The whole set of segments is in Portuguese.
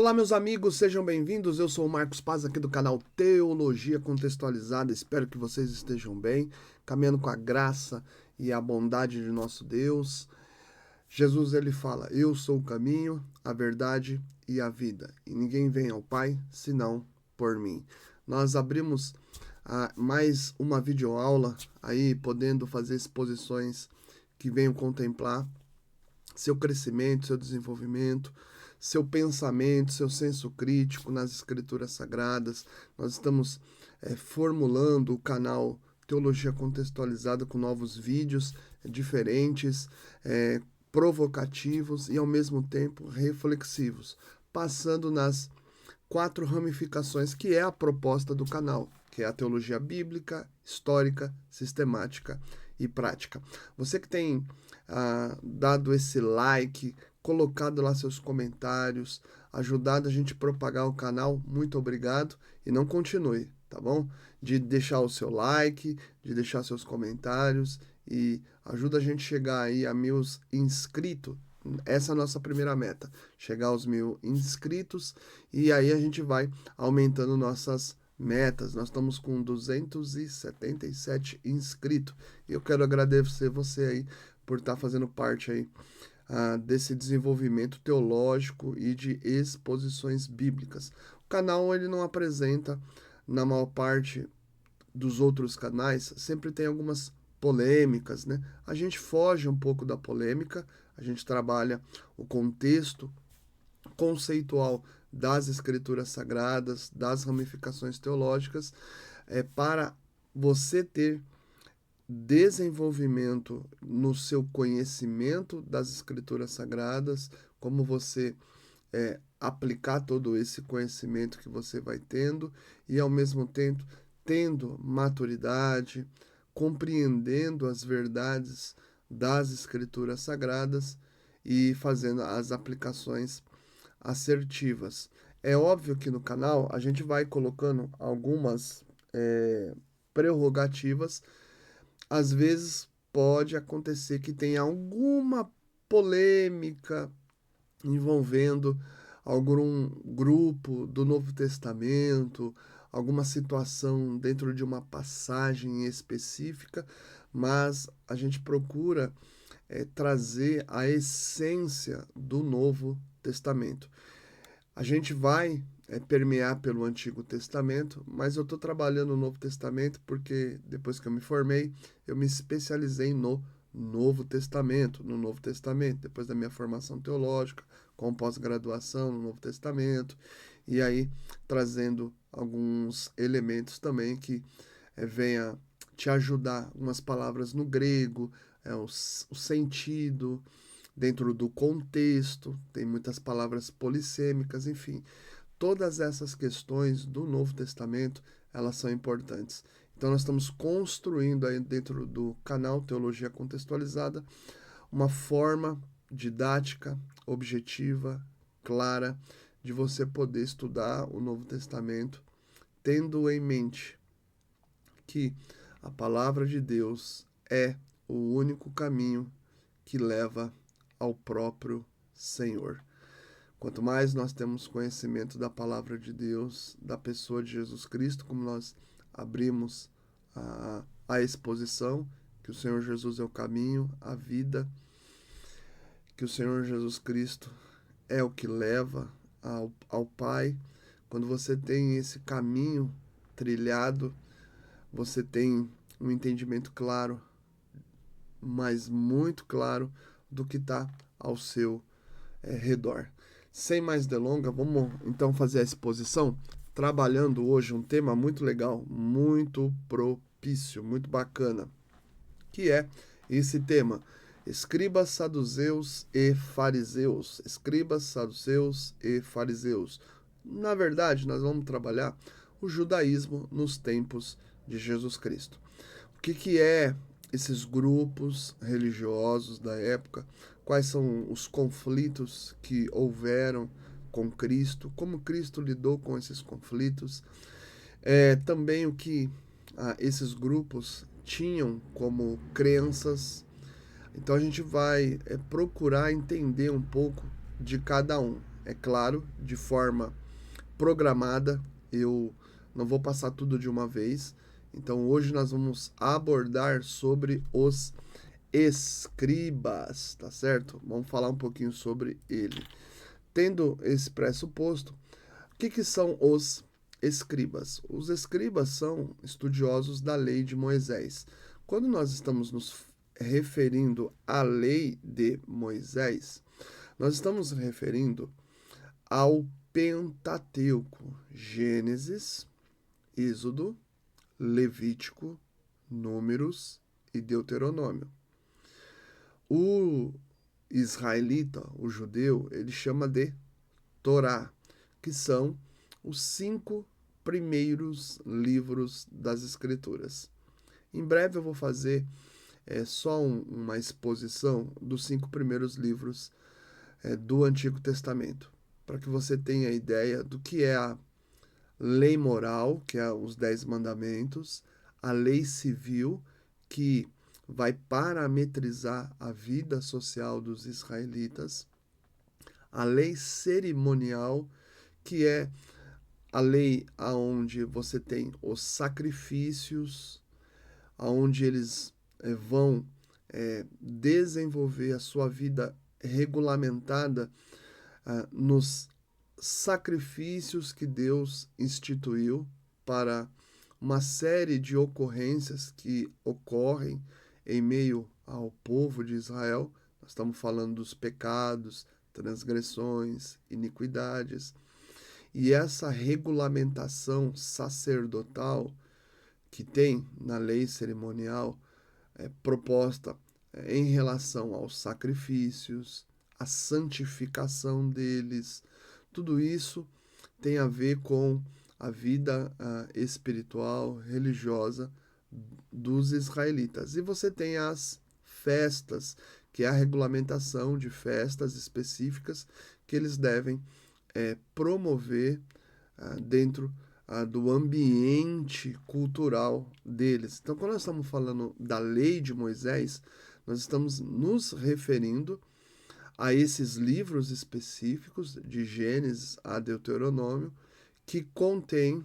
Olá, meus amigos, sejam bem-vindos. Eu sou o Marcos Paz, aqui do canal Teologia Contextualizada. Espero que vocês estejam bem, caminhando com a graça e a bondade de nosso Deus. Jesus, ele fala: Eu sou o caminho, a verdade e a vida, e ninguém vem ao Pai senão por mim. Nós abrimos mais uma videoaula aí, podendo fazer exposições que venham contemplar seu crescimento, seu desenvolvimento, seu pensamento, seu senso crítico nas escrituras sagradas. Nós estamos formulando o canal Teologia Contextualizada com novos vídeos diferentes, provocativos e ao mesmo tempo reflexivos, passando nas 4 ramificações que é a proposta do canal, que é a teologia bíblica, histórica, sistemática e prática. Você que tem dado esse like, colocado lá seus comentários, ajudado a gente a propagar o canal, muito obrigado. E não continue, tá bom? De deixar o seu like, de deixar seus comentários e ajuda a gente a chegar aí a 1000 inscritos. Essa é a nossa primeira meta, chegar aos 1000 inscritos, e aí a gente vai aumentando nossas metas. Nós estamos com 277 inscritos e eu quero agradecer você aí por estar fazendo parte aí desse desenvolvimento teológico e de exposições bíblicas. O canal ele não apresenta, na maior parte dos outros canais, sempre tem algumas polêmicas, né? A gente foge um pouco da polêmica, a gente trabalha o contexto conceitual das escrituras sagradas, das ramificações teológicas, para você ter desenvolvimento no seu conhecimento das escrituras sagradas, como você aplicar todo esse conhecimento que você vai tendo e ao mesmo tempo tendo maturidade, compreendendo as verdades das escrituras sagradas e fazendo as aplicações assertivas. É óbvio que no canal a gente vai colocando algumas prerrogativas. Às vezes pode acontecer que tenha alguma polêmica envolvendo algum grupo do Novo Testamento, alguma situação dentro de uma passagem específica, mas a gente procura trazer a essência do Novo Testamento. A gente vai permear pelo Antigo Testamento, mas eu estou trabalhando no Novo Testamento porque depois que eu me formei, eu me especializei no Novo Testamento, depois da minha formação teológica, com pós-graduação no Novo Testamento, e aí trazendo alguns elementos também que venha te ajudar, umas palavras no grego, o sentido, dentro do contexto, tem muitas palavras polissêmicas, enfim. Todas essas questões do Novo Testamento, elas são importantes. Então nós estamos construindo aí dentro do canal Teologia Contextualizada uma forma didática, objetiva, clara, de você poder estudar o Novo Testamento, tendo em mente que a palavra de Deus é o único caminho que leva ao próprio Senhor. Quanto mais nós temos conhecimento da palavra de Deus, da pessoa de Jesus Cristo, como nós abrimos a exposição, que o Senhor Jesus é o caminho, a vida, que o Senhor Jesus Cristo é o que leva ao Pai. Quando você tem esse caminho trilhado, você tem um entendimento claro, mas muito claro, do que está ao seu redor. Sem mais delongas, vamos então fazer a exposição, trabalhando hoje um tema muito legal, muito propício, muito bacana, que é esse tema: escribas, saduceus e fariseus. Escribas, saduceus e fariseus. Na verdade, nós vamos trabalhar o judaísmo nos tempos de Jesus Cristo. O que é esses grupos religiosos da época? Quais são os conflitos que houveram com Cristo? Como Cristo lidou com esses conflitos? Também o que esses grupos tinham como crenças. Então a gente vai procurar entender um pouco de cada um. é claro, de forma programada. Eu não vou passar tudo de uma vez. Então hoje nós vamos abordar sobre os escribas, tá certo? Vamos falar um pouquinho sobre ele. Tendo esse pressuposto, o que são os escribas? Os escribas são estudiosos da lei de Moisés. Quando nós estamos nos referindo à lei de Moisés, nós estamos referindo ao Pentateuco, Gênesis, Êxodo, Levítico, Números e Deuteronômio. O israelita, o judeu, ele chama de Torá, que são os 5 primeiros livros das Escrituras. Em breve eu vou fazer só uma exposição dos 5 primeiros livros do Antigo Testamento, para que você tenha ideia do que é a lei moral, que é os 10 mandamentos, a lei civil, que vai parametrizar a vida social dos israelitas, a lei cerimonial, que é a lei aonde você tem os sacrifícios, aonde eles vão desenvolver a sua vida regulamentada nos sacrifícios que Deus instituiu para uma série de ocorrências que ocorrem em meio ao povo de Israel. Nós estamos falando dos pecados, transgressões, iniquidades. E essa regulamentação sacerdotal que tem na lei cerimonial proposta em relação aos sacrifícios, a santificação deles, tudo isso tem a ver com a vida espiritual, religiosa dos israelitas. E você tem as festas, que é a regulamentação de festas específicas que eles devem promover dentro do ambiente cultural deles. Então, quando nós estamos falando da lei de Moisés, nós estamos nos referindo a esses livros específicos, de Gênesis a Deuteronômio, que contêm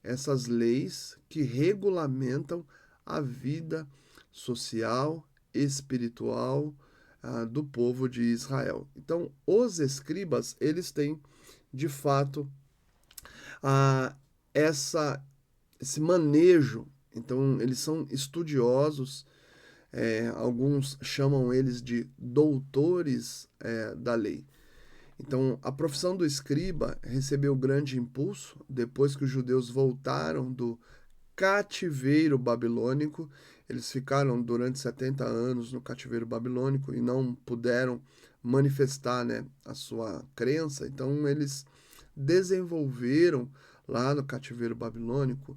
essas leis que regulamentam a vida social, espiritual do povo de Israel. Então, os escribas, eles têm, de fato, esse manejo. Então, eles são estudiosos, alguns chamam eles de doutores da lei. Então, a profissão do escriba recebeu grande impulso depois que os judeus voltaram do cativeiro babilônico. Eles ficaram durante 70 anos no cativeiro babilônico e não puderam manifestar, a sua crença. Então, eles desenvolveram lá no cativeiro babilônico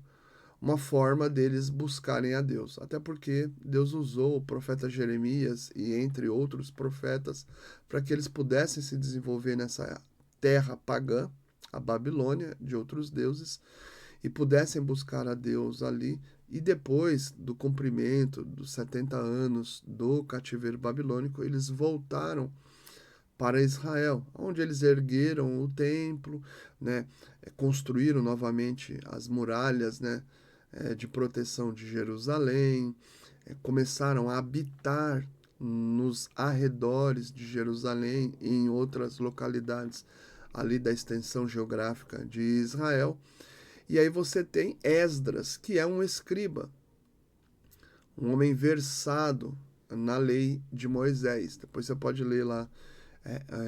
uma forma deles buscarem a Deus. Até porque Deus usou o profeta Jeremias e entre outros profetas para que eles pudessem se desenvolver nessa terra pagã, a Babilônia, de outros deuses, e pudessem buscar a Deus ali. E depois do cumprimento dos 70 anos do cativeiro babilônico, eles voltaram para Israel, onde eles ergueram o templo, construíram novamente as muralhas, de proteção de Jerusalém, começaram a habitar nos arredores de Jerusalém e em outras localidades ali da extensão geográfica de Israel. E aí você tem Esdras, que é um escriba, um homem versado na lei de Moisés. Depois você pode ler lá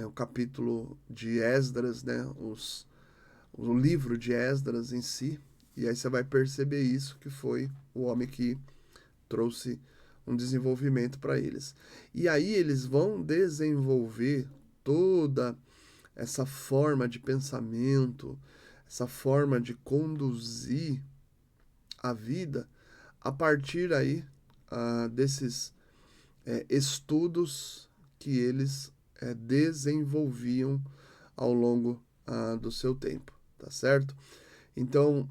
o capítulo de Esdras, o livro de Esdras em si, e aí você vai perceber isso, que foi o homem que trouxe um desenvolvimento para eles. E aí eles vão desenvolver toda essa forma de pensamento, essa forma de conduzir a vida a partir aí desses estudos que eles desenvolviam ao longo do seu tempo, tá certo? Então,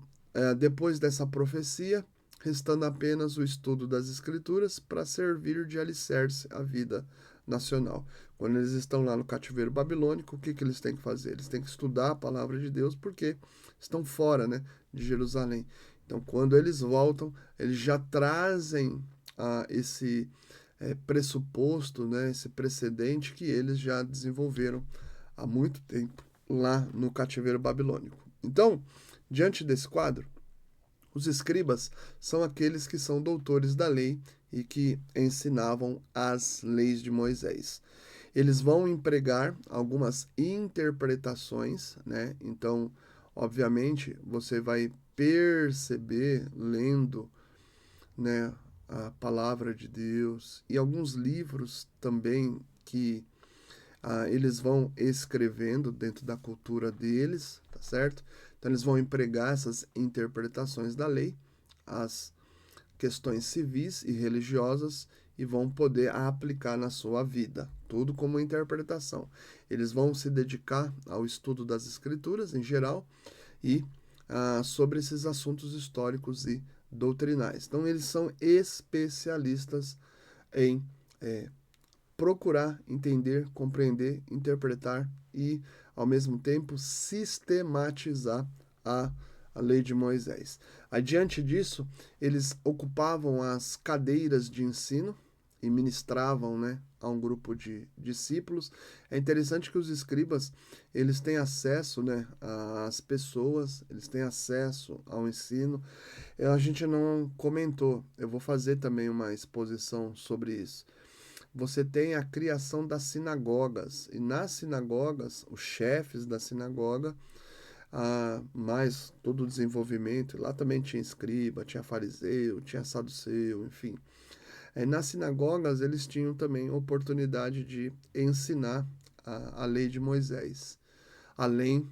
depois dessa profecia, restando apenas o estudo das Escrituras para servir de alicerce à vida nacional. Quando eles estão lá no cativeiro babilônico, o que que eles têm que fazer? Eles têm que estudar a palavra de Deus porque estão fora, né, de Jerusalém. Então, quando eles voltam, eles já trazem esse pressuposto, né, esse precedente que eles já desenvolveram há muito tempo lá no cativeiro babilônico. Então, diante desse quadro, os escribas são aqueles que são doutores da lei e que ensinavam as leis de Moisés. Eles vão empregar algumas interpretações, né? Então, obviamente, você vai perceber lendo, né, a palavra de Deus e alguns livros também que eles vão escrevendo dentro da cultura deles, tá certo? Então eles vão empregar essas interpretações da lei, as questões civis e religiosas e vão poder aplicar na sua vida, tudo como interpretação. Eles vão se dedicar ao estudo das escrituras em geral e sobre esses assuntos históricos e doutrinais. Então eles são especialistas em procurar entender, compreender, interpretar e, ao mesmo tempo, sistematizar a, a lei de Moisés. Adiante disso, eles ocupavam as cadeiras de ensino e ministravam, né, a um grupo de discípulos. É interessante que os escribas, eles têm acesso, né, às pessoas, eles têm acesso ao ensino. A gente não comentou, eu vou fazer também uma exposição sobre isso. Você tem a criação das sinagogas, e nas sinagogas, os chefes da sinagoga, mais todo o desenvolvimento, lá também tinha escriba, tinha fariseu, tinha saduceu, enfim. Nas sinagogas, eles tinham também oportunidade de ensinar a lei de Moisés, além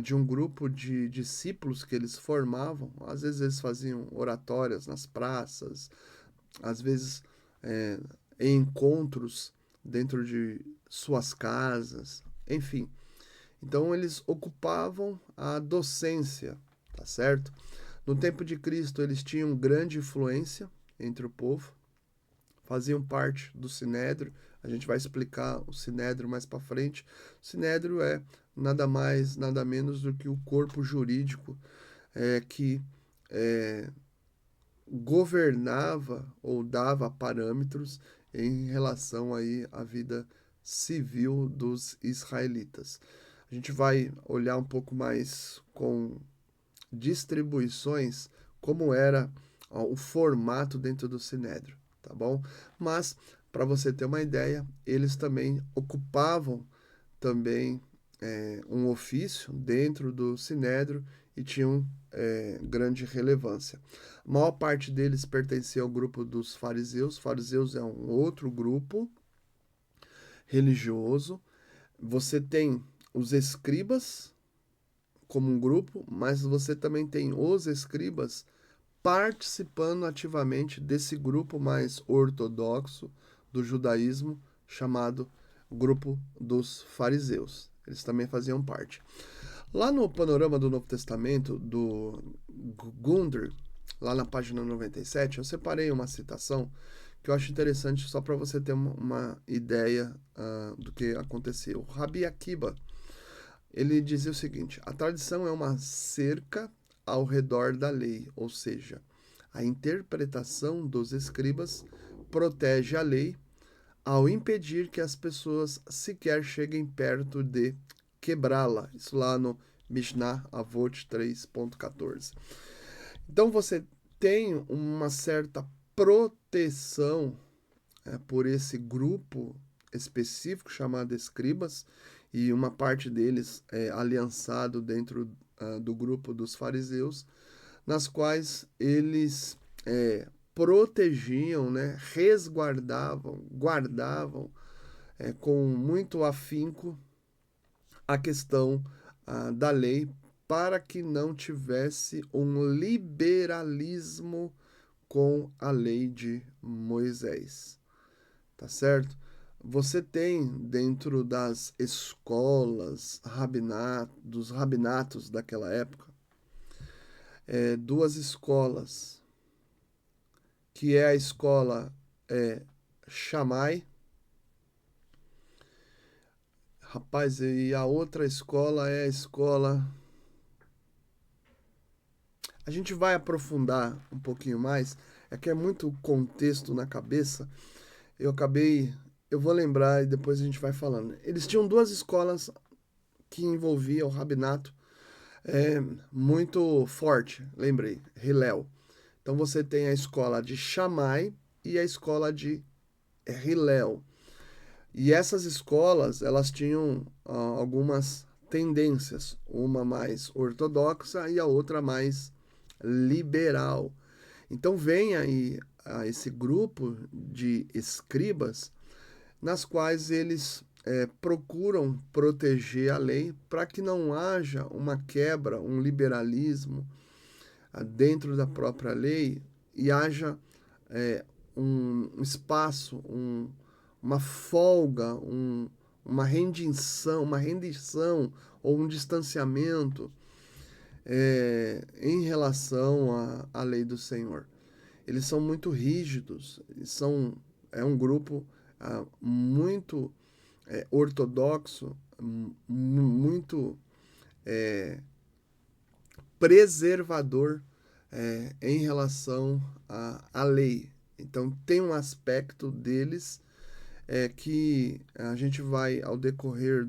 de um grupo de discípulos que eles formavam. Às vezes eles faziam oratórias nas praças, às vezes é, em encontros dentro de suas casas, enfim. Então eles ocupavam a docência, tá certo? No tempo de Cristo eles tinham grande influência entre o povo, faziam parte do Sinédrio. A gente vai explicar o Sinédrio mais para frente. O Sinédrio é nada mais, nada menos do que o corpo jurídico que é, governava ou dava parâmetros em relação aí à vida civil dos israelitas. A gente vai olhar um pouco mais com distribuições como era o formato dentro do Sinédrio, tá bom? Mas para você ter uma ideia, eles também ocupavam também um ofício dentro do Sinédrio e tinham grande relevância. A maior parte deles pertencia ao grupo dos fariseus. Fariseus é um outro grupo religioso. Você tem os escribas como um grupo, mas você também tem os escribas participando ativamente desse grupo mais ortodoxo do judaísmo, chamado grupo dos fariseus. Eles também faziam parte. Lá no panorama do Novo Testamento, do Gundry, lá na página 97, eu separei uma citação que eu acho interessante só para você ter uma ideia do que aconteceu. O Rabi Akiba, ele dizia o seguinte: a tradição é uma cerca ao redor da lei, ou seja, a interpretação dos escribas protege a lei ao impedir que as pessoas sequer cheguem perto de quebrá-la. Isso lá no Mishnah Avot 3.14. Então você tem uma certa proteção por esse grupo específico chamado escribas, e uma parte deles é aliançado dentro do grupo dos fariseus, nas quais eles protegiam, né, resguardavam, guardavam com muito afinco a questão da lei para que não tivesse um liberalismo com a lei de Moisés, tá certo? Você tem dentro das escolas dos rabinatos daquela época duas escolas, que é a escola Shammai Rapaz, e a outra escola é a escola. A gente vai aprofundar um pouquinho mais, é que é muito contexto na cabeça. Eu acabei. Eu vou lembrar e depois a gente vai falando. Eles tinham duas escolas que envolviam o rabinato é, muito forte, lembrei, Hillel. Então você tem a escola de Shammai e a escola de Hillel. E essas escolas, elas tinham algumas tendências, uma mais ortodoxa e a outra mais liberal. Então vem aí esse grupo de escribas, nas quais eles procuram proteger a lei para que não haja uma quebra, um liberalismo dentro da própria lei e haja é, um espaço, uma folga, uma rendição ou um distanciamento em relação à lei do Senhor. Eles são muito rígidos, é um grupo muito ortodoxo, muito preservador em relação à lei. Então tem um aspecto deles que a gente vai, ao decorrer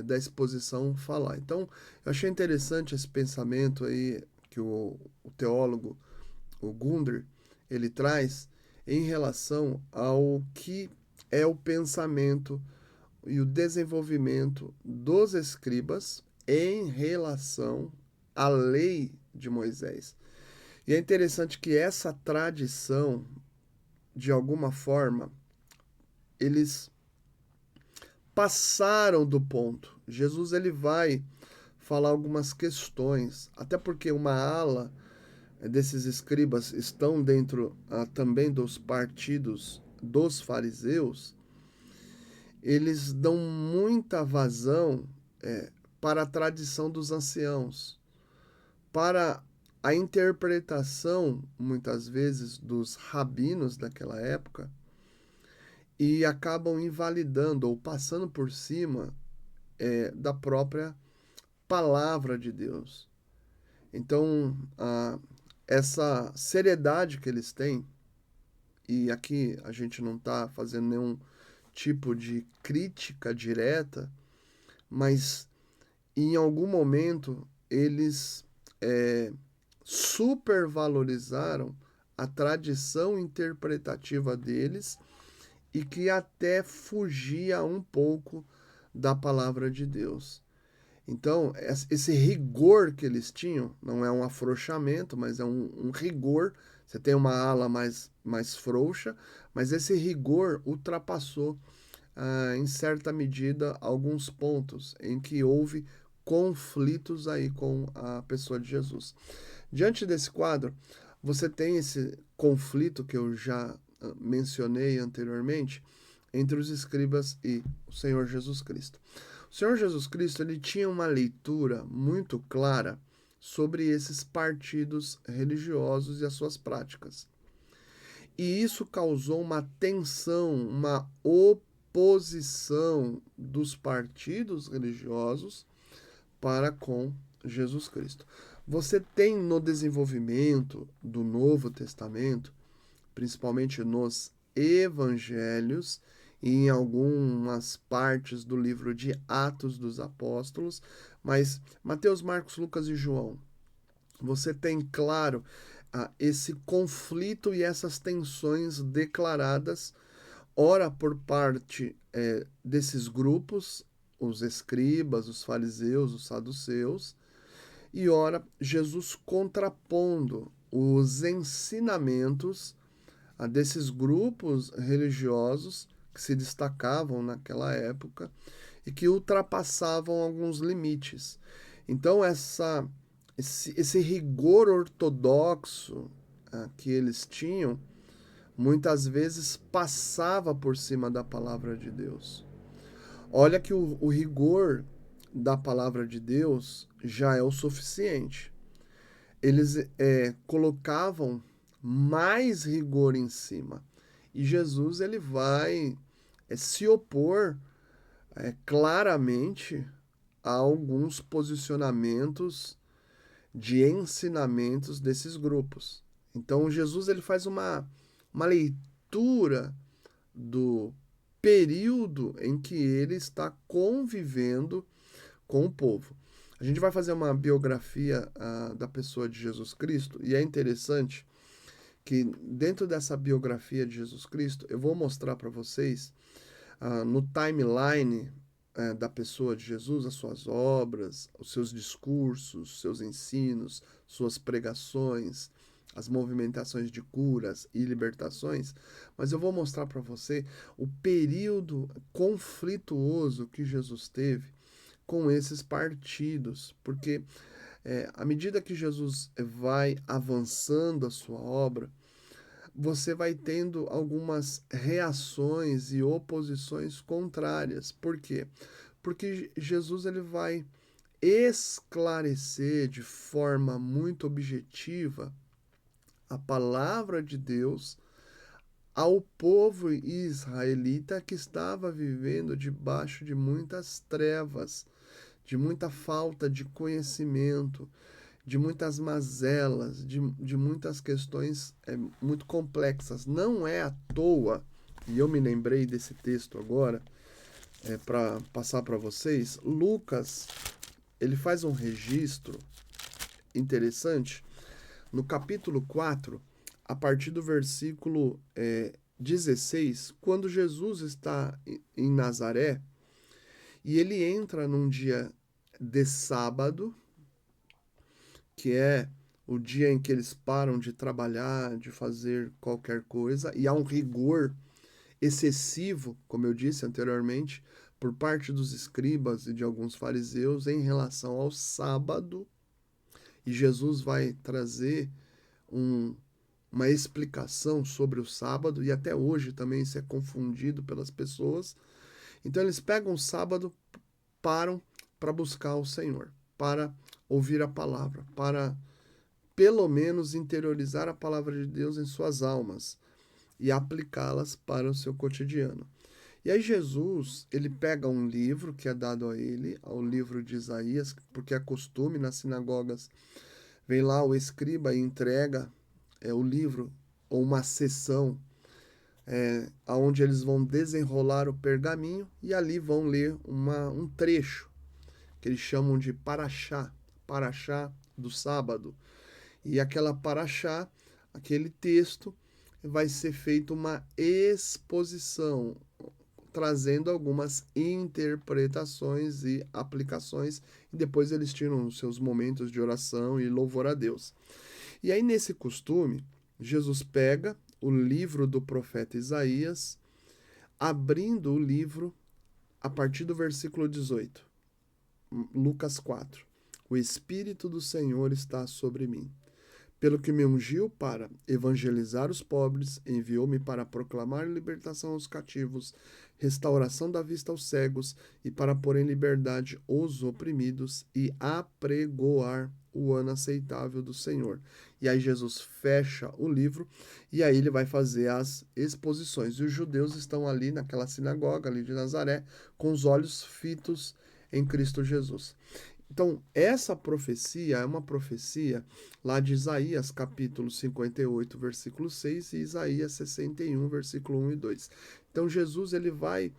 da exposição, falar. Então, eu achei interessante esse pensamento aí que o teólogo, o Gundry, ele traz em relação ao que é o pensamento e o desenvolvimento dos escribas em relação à lei de Moisés. E é interessante que essa tradição, de alguma forma, eles passaram do ponto. Jesus ele vai falar algumas questões, até porque uma ala desses escribas estão dentro também dos partidos dos fariseus. Eles dão muita vazão para a tradição dos anciãos, para a interpretação, muitas vezes, dos rabinos daquela época, e acabam invalidando ou passando por cima da própria palavra de Deus. Então, essa seriedade que eles têm, e aqui a gente não está fazendo nenhum tipo de crítica direta, mas em algum momento eles supervalorizaram a tradição interpretativa deles e que até fugia um pouco da palavra de Deus. Então, esse rigor que eles tinham, não é um afrouxamento, mas é um rigor. Você tem uma ala mais frouxa, mas esse rigor ultrapassou, em certa medida, alguns pontos em que houve conflitos aí com a pessoa de Jesus. Diante desse quadro, você tem esse conflito que eu já mencionei anteriormente entre os escribas e o Senhor Jesus Cristo. O Senhor Jesus Cristo ele tinha uma leitura muito clara sobre esses partidos religiosos e as suas práticas. E isso causou uma tensão, uma oposição dos partidos religiosos para com Jesus Cristo. Você tem no desenvolvimento do Novo Testamento, principalmente nos evangelhos e em algumas partes do livro de Atos dos Apóstolos, mas Mateus, Marcos, Lucas e João, você tem claro esse conflito e essas tensões declaradas, ora por parte desses grupos, os escribas, os fariseus, os saduceus, e ora Jesus contrapondo os ensinamentos desses grupos religiosos que se destacavam naquela época e que ultrapassavam alguns limites. Então, esse rigor ortodoxo que eles tinham, muitas vezes passava por cima da palavra de Deus. Olha que o rigor da palavra de Deus já é o suficiente. Eles colocavam mais rigor em cima. E Jesus ele vai se opor Claramente há alguns posicionamentos de ensinamentos desses grupos. Então Jesus ele faz uma leitura do período em que ele está convivendo com o povo. A gente vai fazer uma biografia da pessoa de Jesus Cristo e é interessante que dentro dessa biografia de Jesus Cristo eu vou mostrar para vocês no timeline da pessoa de Jesus, as suas obras, os seus discursos, seus ensinos, suas pregações, as movimentações de curas e libertações, mas eu vou mostrar para você o período conflituoso que Jesus teve com esses partidos, porque à medida que Jesus vai avançando a sua obra, você vai tendo algumas reações e oposições contrárias. Por quê? Porque Jesus ele vai esclarecer de forma muito objetiva a palavra de Deus ao povo israelita que estava vivendo debaixo de muitas trevas, de muita falta de conhecimento, de muitas mazelas, de muitas questões muito complexas. Não é à toa, e eu me lembrei desse texto agora, para passar para vocês, Lucas, ele faz um registro interessante no capítulo 4, a partir do versículo 16, quando Jesus está em Nazaré, e ele entra num dia de sábado, que é o dia em que eles param de trabalhar, de fazer qualquer coisa, e há um rigor excessivo, como eu disse anteriormente, por parte dos escribas e de alguns fariseus em relação ao sábado, e Jesus vai trazer um, uma explicação sobre o sábado, e até hoje também isso é confundido pelas pessoas. Então eles pegam o sábado, param para buscar o Senhor, para ouvir a palavra, para pelo menos interiorizar a palavra de Deus em suas almas e aplicá-las para o seu cotidiano. E aí Jesus, ele pega um livro que é dado a ele, ao livro de Isaías, porque é costume nas sinagogas, vem lá o escriba e entrega o livro ou uma sessão onde eles vão desenrolar o pergaminho e ali vão ler um trecho que eles chamam de paraxá do sábado. E aquela paraxá, aquele texto, vai ser feita uma exposição, trazendo algumas interpretações e aplicações, e depois eles tiram os seus momentos de oração e louvor a Deus. E aí, nesse costume, Jesus pega o livro do profeta Isaías, abrindo o livro a partir do versículo 18, Lucas 4. O Espírito do Senhor está sobre mim, pelo que me ungiu para evangelizar os pobres, enviou-me para proclamar libertação aos cativos, restauração da vista aos cegos e para pôr em liberdade os oprimidos e apregoar o ano aceitável do Senhor. E aí Jesus fecha o livro e aí ele vai fazer as exposições. E os judeus estão ali naquela sinagoga ali de Nazaré com os olhos fitos em Cristo Jesus. Então, essa profecia é uma profecia lá de Isaías, capítulo 58, versículo 6, e Isaías 61, versículo 1 e 2. Então, Jesus ele vai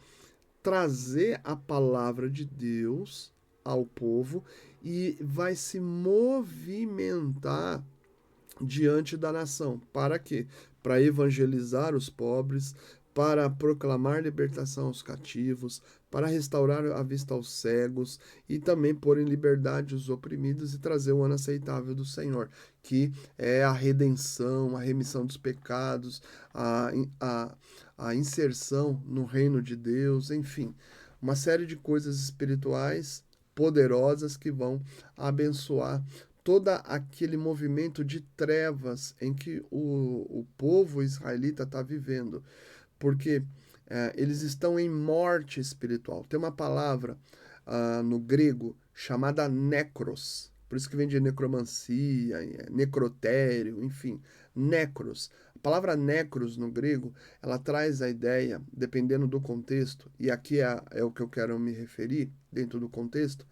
trazer a palavra de Deus ao povo e vai se movimentar diante da nação. Para quê? Para evangelizar os pobres, para proclamar libertação aos cativos, para restaurar a vista aos cegos e também pôr em liberdade os oprimidos e trazer o ano aceitável do Senhor, que é a redenção, a remissão dos pecados, a, a, a inserção no reino de Deus, enfim, uma série de coisas espirituais poderosas que vão abençoar todo aquele movimento de trevas em que o povo israelita está vivendo, porque eles estão em morte espiritual. Tem uma palavra no grego chamada necros. Por isso que vem de necromancia, necrotério, enfim, necros. A palavra necros no grego, ela traz a ideia, dependendo do contexto, e aqui é o que eu quero me referir, dentro do contexto,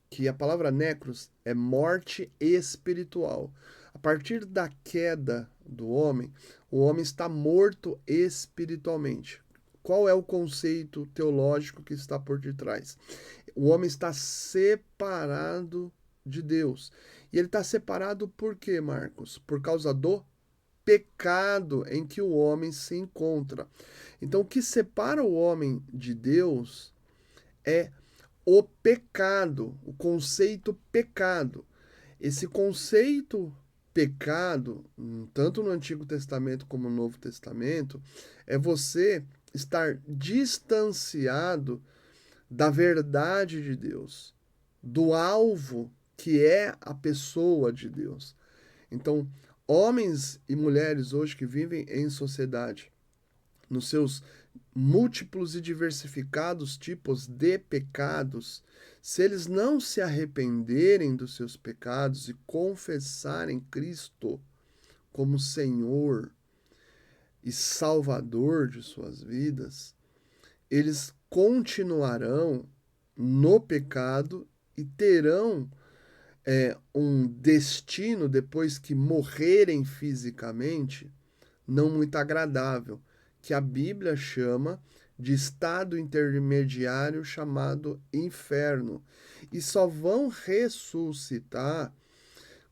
que a palavra necros é morte espiritual. A partir da queda do homem, o homem está morto espiritualmente. Qual é o conceito teológico que está por detrás? O homem está separado de Deus. E ele está separado por quê, Marcos? Por causa do pecado em que o homem se encontra. Então, o que separa o homem de Deus é o pecado, o conceito pecado. Esse conceito pecado, tanto no Antigo Testamento como no Novo Testamento, é você estar distanciado da verdade de Deus, do alvo que é a pessoa de Deus. Então, homens e mulheres hoje que vivem em sociedade, nos seus múltiplos e diversificados tipos de pecados, se eles não se arrependerem dos seus pecados e confessarem Cristo como Senhor e Salvador de suas vidas, eles continuarão no pecado e terão um destino, depois que morrerem fisicamente, não muito agradável, que a Bíblia chama de estado intermediário chamado inferno. E só vão ressuscitar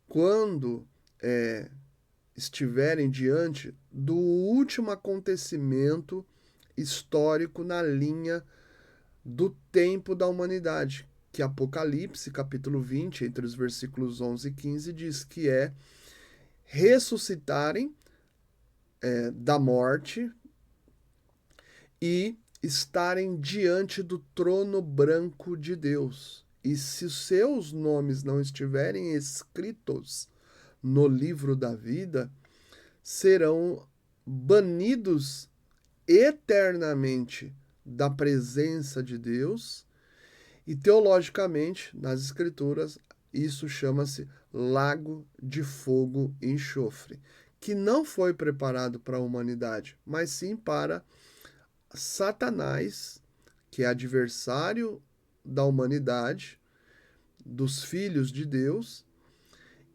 quando estiverem diante do último acontecimento histórico na linha do tempo da humanidade, que Apocalipse, capítulo 20, entre os versículos 11 e 15, diz que é ressuscitarem da morte e estarem diante do trono branco de Deus. E se seus nomes não estiverem escritos no livro da vida, serão banidos eternamente da presença de Deus. E teologicamente, nas Escrituras, isso chama-se lago de fogo e enxofre, que não foi preparado para a humanidade, mas sim para Satanás, que é adversário da humanidade, dos filhos de Deus,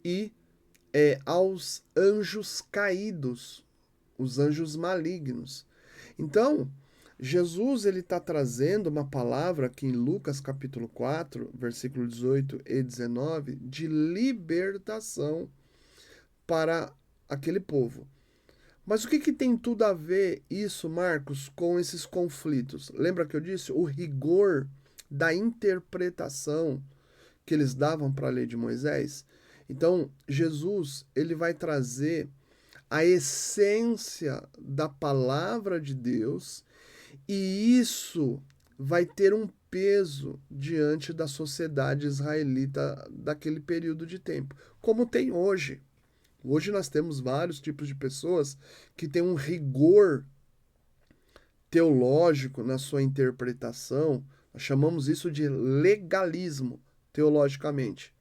e aos anjos caídos, os anjos malignos. Então, Jesus ele está trazendo uma palavra aqui em Lucas capítulo 4, versículo 18 e 19, de libertação para aquele povo. Mas o que tem tudo a ver isso, Marcos, com esses conflitos? Lembra que eu disse o rigor da interpretação que eles davam para a lei de Moisés? Então, Jesus ele vai trazer a essência da palavra de Deus, e isso vai ter um peso diante da sociedade israelita daquele período de tempo, como tem hoje. Hoje nós temos vários tipos de pessoas que têm um rigor teológico na sua interpretação. Nós chamamos isso de legalismo, teologicamente.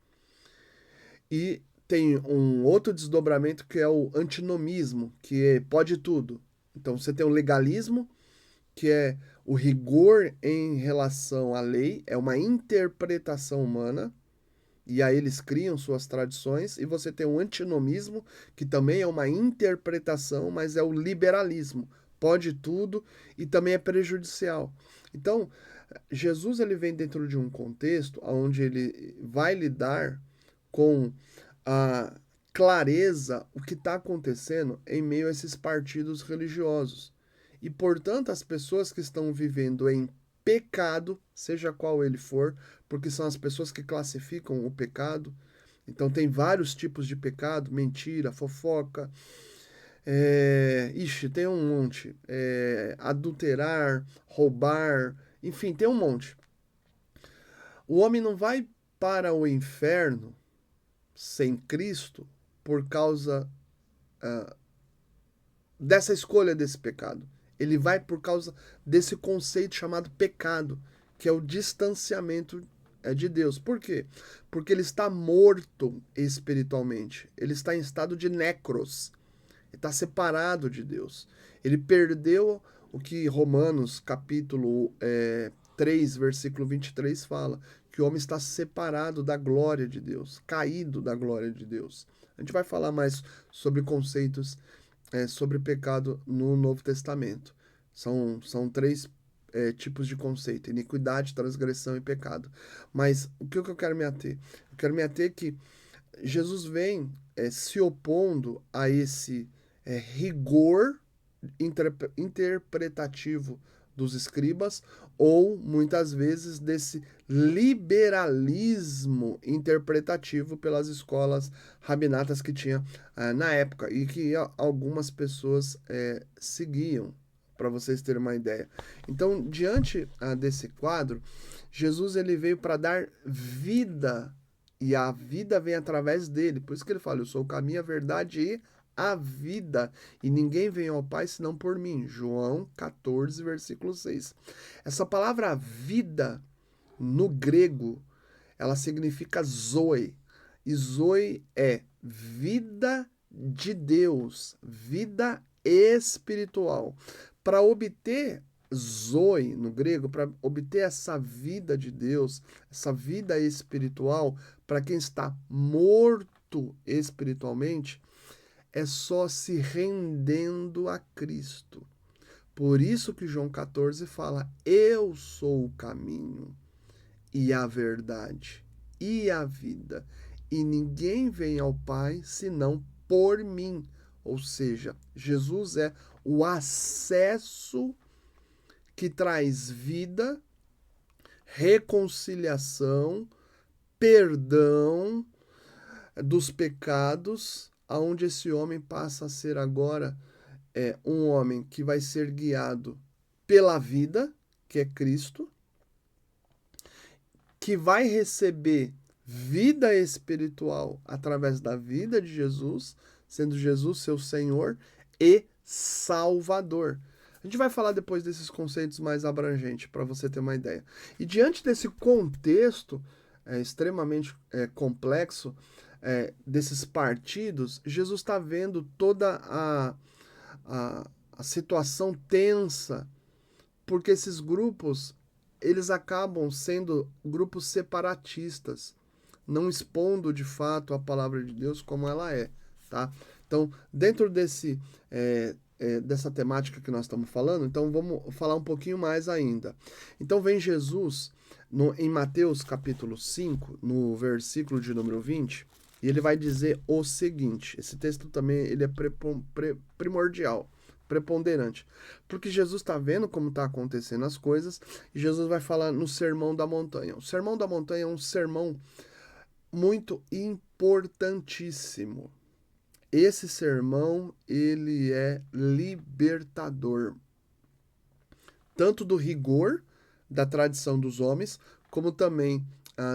E tem um outro desdobramento que é o antinomismo, que pode tudo. Então você tem o legalismo, que é o rigor em relação à lei, é uma interpretação humana, e aí eles criam suas tradições, e você tem o antinomismo, que também é uma interpretação, mas é o liberalismo, pode tudo e também é prejudicial. Então, Jesus ele vem dentro de um contexto onde ele vai lidar com a clareza o que está acontecendo em meio a esses partidos religiosos. E, portanto, as pessoas que estão vivendo em pecado, seja qual ele for, porque são as pessoas que classificam o pecado. Então, tem vários tipos de pecado: mentira, fofoca, tem um monte. Adulterar, roubar, enfim, tem um monte. O homem não vai para o inferno sem Cristo por causa dessa escolha desse pecado. Ele vai por causa desse conceito chamado pecado, que é o distanciamento é de Deus. Por quê? Porque ele está morto espiritualmente. Ele está em estado de necros. Ele está separado de Deus. Ele perdeu o que Romanos, capítulo 3, versículo 23 fala, que o homem está separado da glória de Deus, caído da glória de Deus. A gente vai falar mais sobre conceitos sobre pecado no Novo Testamento. São três tipos de conceito: iniquidade, transgressão e pecado. Mas o que eu quero me ater? Eu quero me ater que Jesus vem se opondo a esse rigor interpretativo dos escribas, ou muitas vezes desse liberalismo interpretativo pelas escolas rabinatas que tinha na época e que algumas pessoas seguiam, para vocês terem uma ideia. Então, diante desse quadro, Jesus ele veio para dar vida, e a vida vem através dele. Por isso que ele fala: eu sou o caminho, a verdade e a vida, e ninguém vem ao Pai senão por mim. João 14, versículo 6. Essa palavra vida, no grego, ela significa zoe. E zoe é vida de Deus, vida espiritual. Para obter zoe no grego, para obter essa vida de Deus, essa vida espiritual, para quem está morto espiritualmente, é só se rendendo a Cristo. Por isso que João 14 fala: eu sou o caminho e a verdade e a vida, e ninguém vem ao Pai senão por mim. Ou seja, Jesus é o acesso que traz vida, reconciliação, perdão dos pecados, aonde esse homem passa a ser agora um homem que vai ser guiado pela vida, que é Cristo, que vai receber vida espiritual através da vida de Jesus, sendo Jesus seu Senhor e Salvador. A gente vai falar depois desses conceitos mais abrangentes, para você ter uma ideia. E diante desse contexto extremamente complexo, desses partidos, Jesus está vendo toda a situação tensa, porque esses grupos, eles acabam sendo grupos separatistas, não expondo de fato a palavra de Deus como ela é, tá? Então, dentro dessa temática que nós estamos falando, então vamos falar um pouquinho mais ainda. Então vem Jesus em Mateus capítulo 5, no versículo de número 20, e ele vai dizer o seguinte: esse texto também ele é primordial, preponderante, porque Jesus está vendo como está acontecendo as coisas, e Jesus vai falar no Sermão da Montanha. O Sermão da Montanha é um sermão muito importantíssimo. Esse sermão, ele é libertador, tanto do rigor da tradição dos homens, como também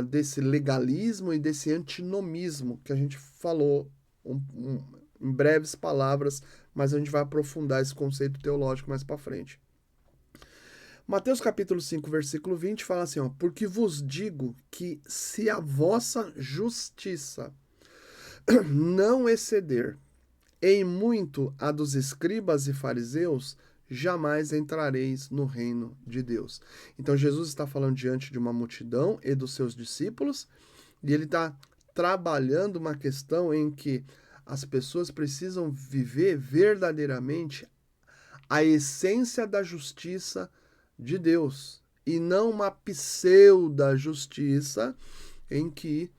desse legalismo e desse antinomismo que a gente falou em breves palavras, mas a gente vai aprofundar esse conceito teológico mais para frente. Mateus capítulo 5, versículo 20 fala assim, ó: porque vos digo que se a vossa justiça não exceder em muito a dos escribas e fariseus, jamais entrareis no reino de Deus. Então Jesus está falando diante de uma multidão e dos seus discípulos, e ele está trabalhando uma questão em que as pessoas precisam viver verdadeiramente a essência da justiça de Deus, e não uma pseudo-justiça em que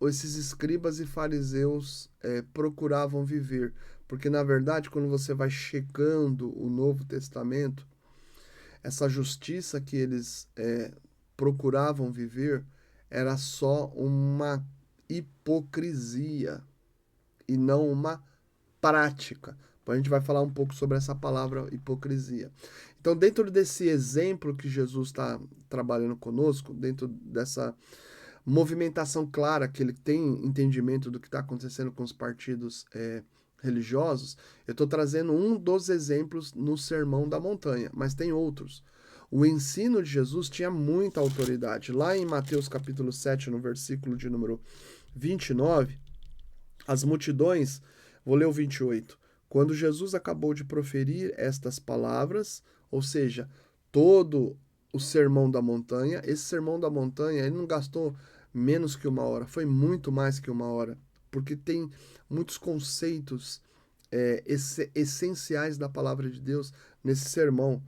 esses escribas e fariseus procuravam viver. Porque, na verdade, quando você vai checando o Novo Testamento, essa justiça que eles procuravam viver era só uma hipocrisia e não uma prática. A gente vai falar um pouco sobre essa palavra hipocrisia. Então, dentro desse exemplo que Jesus está trabalhando conosco, dentro dessa movimentação clara que ele tem entendimento do que está acontecendo com os partidos religiosos, eu estou trazendo um dos exemplos no Sermão da Montanha, mas tem outros. O ensino de Jesus tinha muita autoridade. Lá em Mateus capítulo 7, no versículo de número 29, as multidões, vou ler o 28. Quando Jesus acabou de proferir estas palavras, ou seja, todo o sermão da montanha, esse sermão da montanha, ele não gastou menos que uma hora, foi muito mais que uma hora, porque tem muitos conceitos essenciais da palavra de Deus nesse sermão,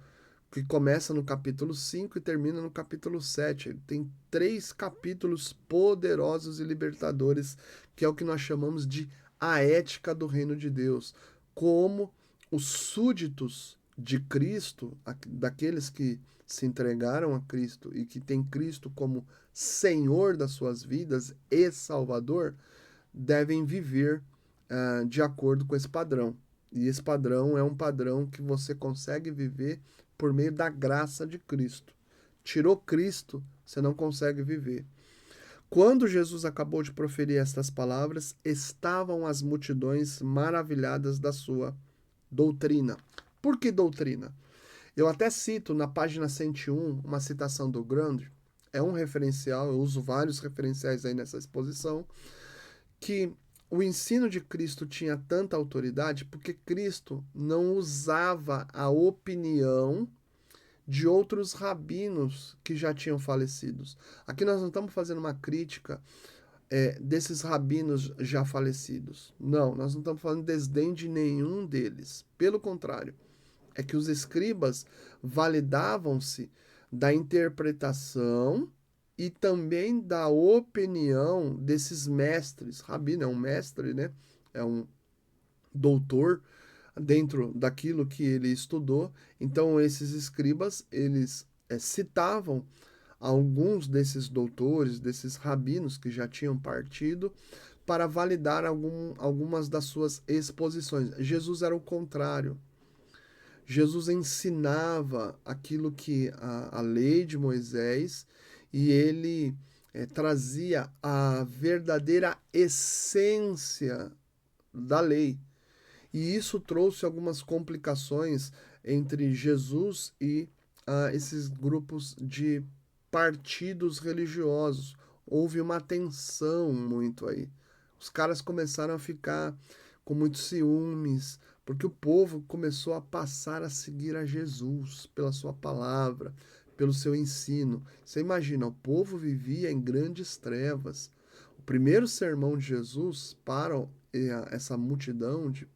que começa no capítulo 5 e termina no capítulo 7. Ele tem 3 capítulos poderosos e libertadores, que é o que nós chamamos de a ética do reino de Deus. Como os súditos de Cristo, daqueles que se entregaram a Cristo e que têm Cristo como Senhor das suas vidas e Salvador, devem viver de acordo com esse padrão. E esse padrão é um padrão que você consegue viver por meio da graça de Cristo. Tirou Cristo, você não consegue viver. Quando Jesus acabou de proferir estas palavras, estavam as multidões maravilhadas da sua doutrina. Por que doutrina? Eu até cito na página 101 uma citação do Grande, é um referencial, eu uso vários referenciais aí nessa exposição, que o ensino de Cristo tinha tanta autoridade porque Cristo não usava a opinião de outros rabinos que já tinham falecido. Aqui nós não estamos fazendo uma crítica desses rabinos já falecidos. Não, nós não estamos falando desdém de nenhum deles. Pelo contrário, é que os escribas validavam-se da interpretação e também da opinião desses mestres. Rabino é um mestre, né? É um doutor dentro daquilo que ele estudou. Então esses escribas, eles citavam alguns desses doutores, desses rabinos que já tinham partido, para validar algumas das suas exposições. Jesus era o contrário. Jesus ensinava aquilo que a lei de Moisés e ele trazia a verdadeira essência da lei. E isso trouxe algumas complicações entre Jesus e esses grupos de partidos religiosos. Houve uma tensão muito aí. Os caras começaram a ficar com muitos ciúmes, porque o povo começou a passar a seguir a Jesus pela sua palavra, pelo seu ensino. Você imagina, o povo vivia em grandes trevas. O primeiro sermão de Jesus para essa multidão de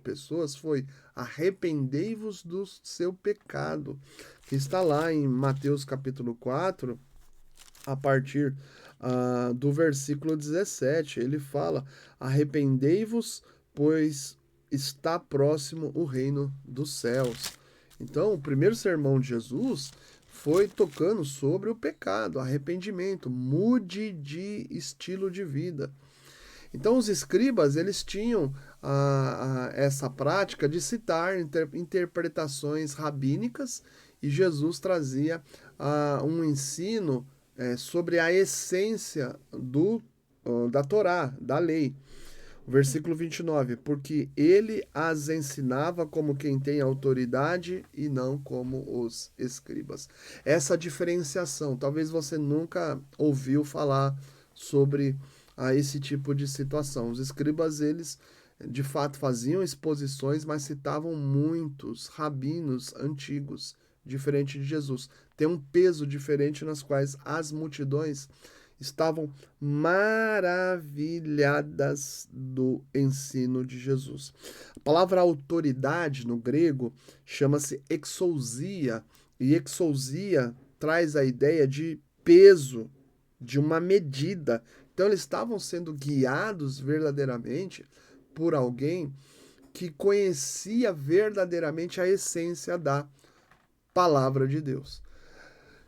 pessoas foi: arrependei-vos do seu pecado, que está lá em Mateus capítulo 4, a partir do versículo 17. Ele fala: arrependei-vos, pois está próximo o reino dos céus. Então, o primeiro sermão de Jesus foi tocando sobre o pecado, arrependimento, mude de estilo de vida. Então, os escribas, eles tinham essa prática de citar interpretações rabínicas, e Jesus trazia um ensino sobre a essência da Torá, da lei. Versículo 29, porque ele as ensinava como quem tem autoridade e não como os escribas. Essa diferenciação, talvez você nunca ouviu falar sobre esse tipo de situação. Os escribas, eles de fato faziam exposições, mas citavam muitos rabinos antigos, diferente de Jesus. Tem um peso diferente nas quais as multidões estavam maravilhadas do ensino de Jesus. A palavra autoridade no grego chama-se exousia, e exousia traz a ideia de peso, de uma medida. Então eles estavam sendo guiados verdadeiramente por alguém que conhecia verdadeiramente a essência da palavra de Deus.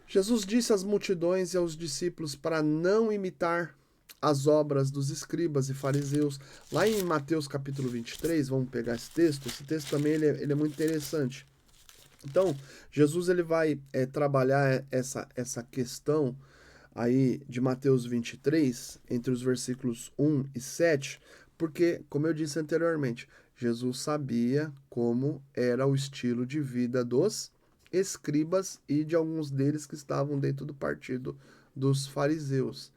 Jesus disse às multidões e aos discípulos para não imitar as obras dos escribas e fariseus. Lá em Mateus capítulo 23, vamos pegar esse texto também ele é muito interessante. Então, Jesus ele vai trabalhar essa questão aí de Mateus 23, entre os versículos 1 e 7, porque, como eu disse anteriormente, Jesus sabia como era o estilo de vida dos escribas e de alguns deles que estavam dentro do partido dos fariseus.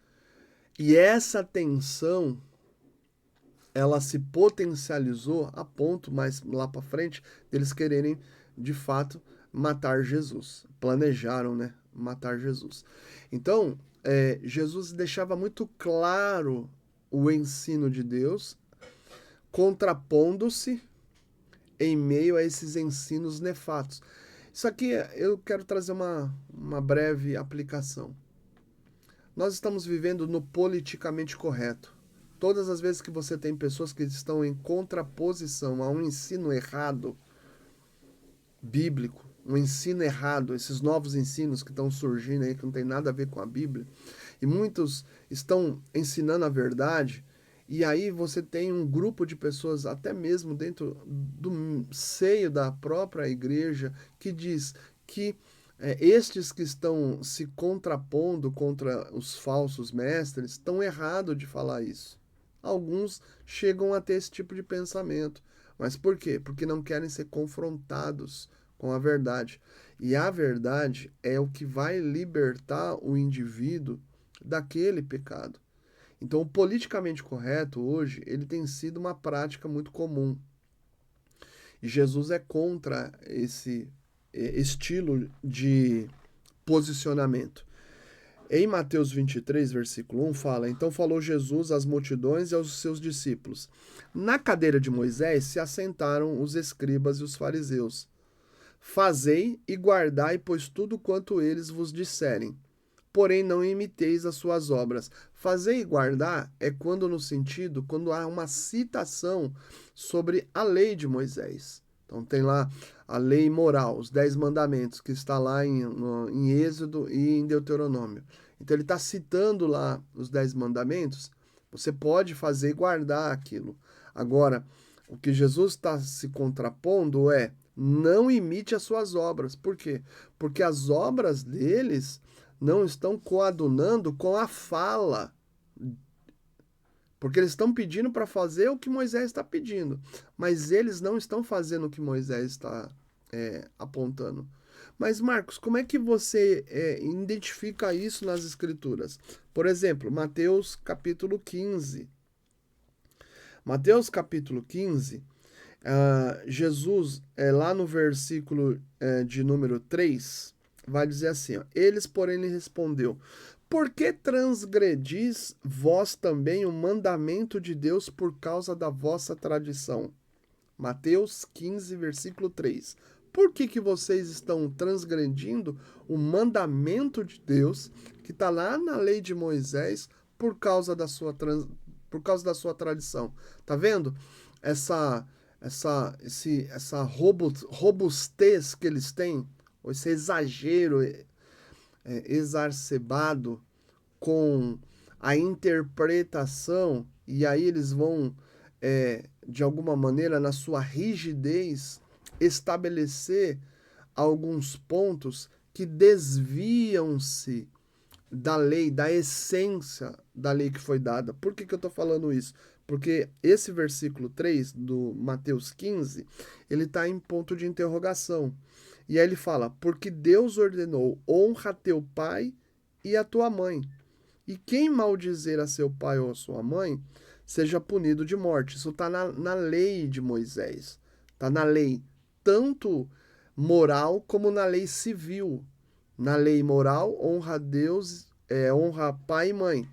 E essa tensão, ela se potencializou a ponto, mais lá para frente, deles quererem, de fato, matar Jesus. Planejaram, né, matar Jesus. Então, Jesus deixava muito claro o ensino de Deus, contrapondo-se em meio a esses ensinos nefatos. Isso aqui eu quero trazer uma breve aplicação. Nós estamos vivendo no politicamente correto. Todas as vezes que você tem pessoas que estão em contraposição a um ensino errado, bíblico, um ensino errado, esses novos ensinos que estão surgindo aí, que não tem nada a ver com a Bíblia, e muitos estão ensinando a verdade, e aí você tem um grupo de pessoas, até mesmo dentro do seio da própria igreja, que diz que estes que estão se contrapondo contra os falsos mestres estão errados de falar isso. Alguns chegam a ter esse tipo de pensamento. Mas por quê? Porque não querem ser confrontados com a verdade. E a verdade é o que vai libertar o indivíduo daquele pecado. Então, o politicamente correto hoje, ele tem sido uma prática muito comum. E Jesus é contra esse estilo de posicionamento. Em Mateus 23, versículo 1, fala: Então falou Jesus às multidões e aos seus discípulos. Na cadeira de Moisés se assentaram os escribas e os fariseus. Fazei e guardai, pois tudo quanto eles vos disserem. Porém, não imiteis as suas obras. Fazer e guardar é quando quando há uma citação sobre a lei de Moisés. Então tem lá a lei moral, os 10 mandamentos, que está lá em Êxodo e em Deuteronômio. Então ele está citando lá os 10 mandamentos, você pode fazer e guardar aquilo. Agora, o que Jesus está se contrapondo é: não imite as suas obras. Por quê? Porque as obras deles não estão coadunando com a fala. Porque eles estão pedindo para fazer o que Moisés está pedindo. Mas eles não estão fazendo o que Moisés está apontando. Mas, Marcos, como é que você identifica isso nas Escrituras? Por exemplo, Mateus capítulo 15. Mateus capítulo 15, Jesus, lá no versículo de número 3, vai dizer assim: ó, eles, porém, lhe respondeu: Por que transgredis vós também o mandamento de Deus por causa da vossa tradição? Mateus 15, versículo 3. Por que vocês estão transgredindo o mandamento de Deus que está lá na lei de Moisés por causa da sua tradição? Tá vendo? Essa robustez que eles têm, ou esse exagero exacerbado com a interpretação, e aí eles vão, de alguma maneira, na sua rigidez, estabelecer alguns pontos que desviam-se da lei, da essência da lei que foi dada. Por que eu estou falando isso? Porque esse versículo 3 do Mateus 15, ele está em ponto de interrogação. E aí ele fala: Porque Deus ordenou, honra teu pai e a tua mãe. E quem maldizer a seu pai ou a sua mãe, seja punido de morte. Isso está na lei de Moisés. Está na lei, tanto moral como na lei civil. Na lei moral, honra a Deus, honra pai e mãe,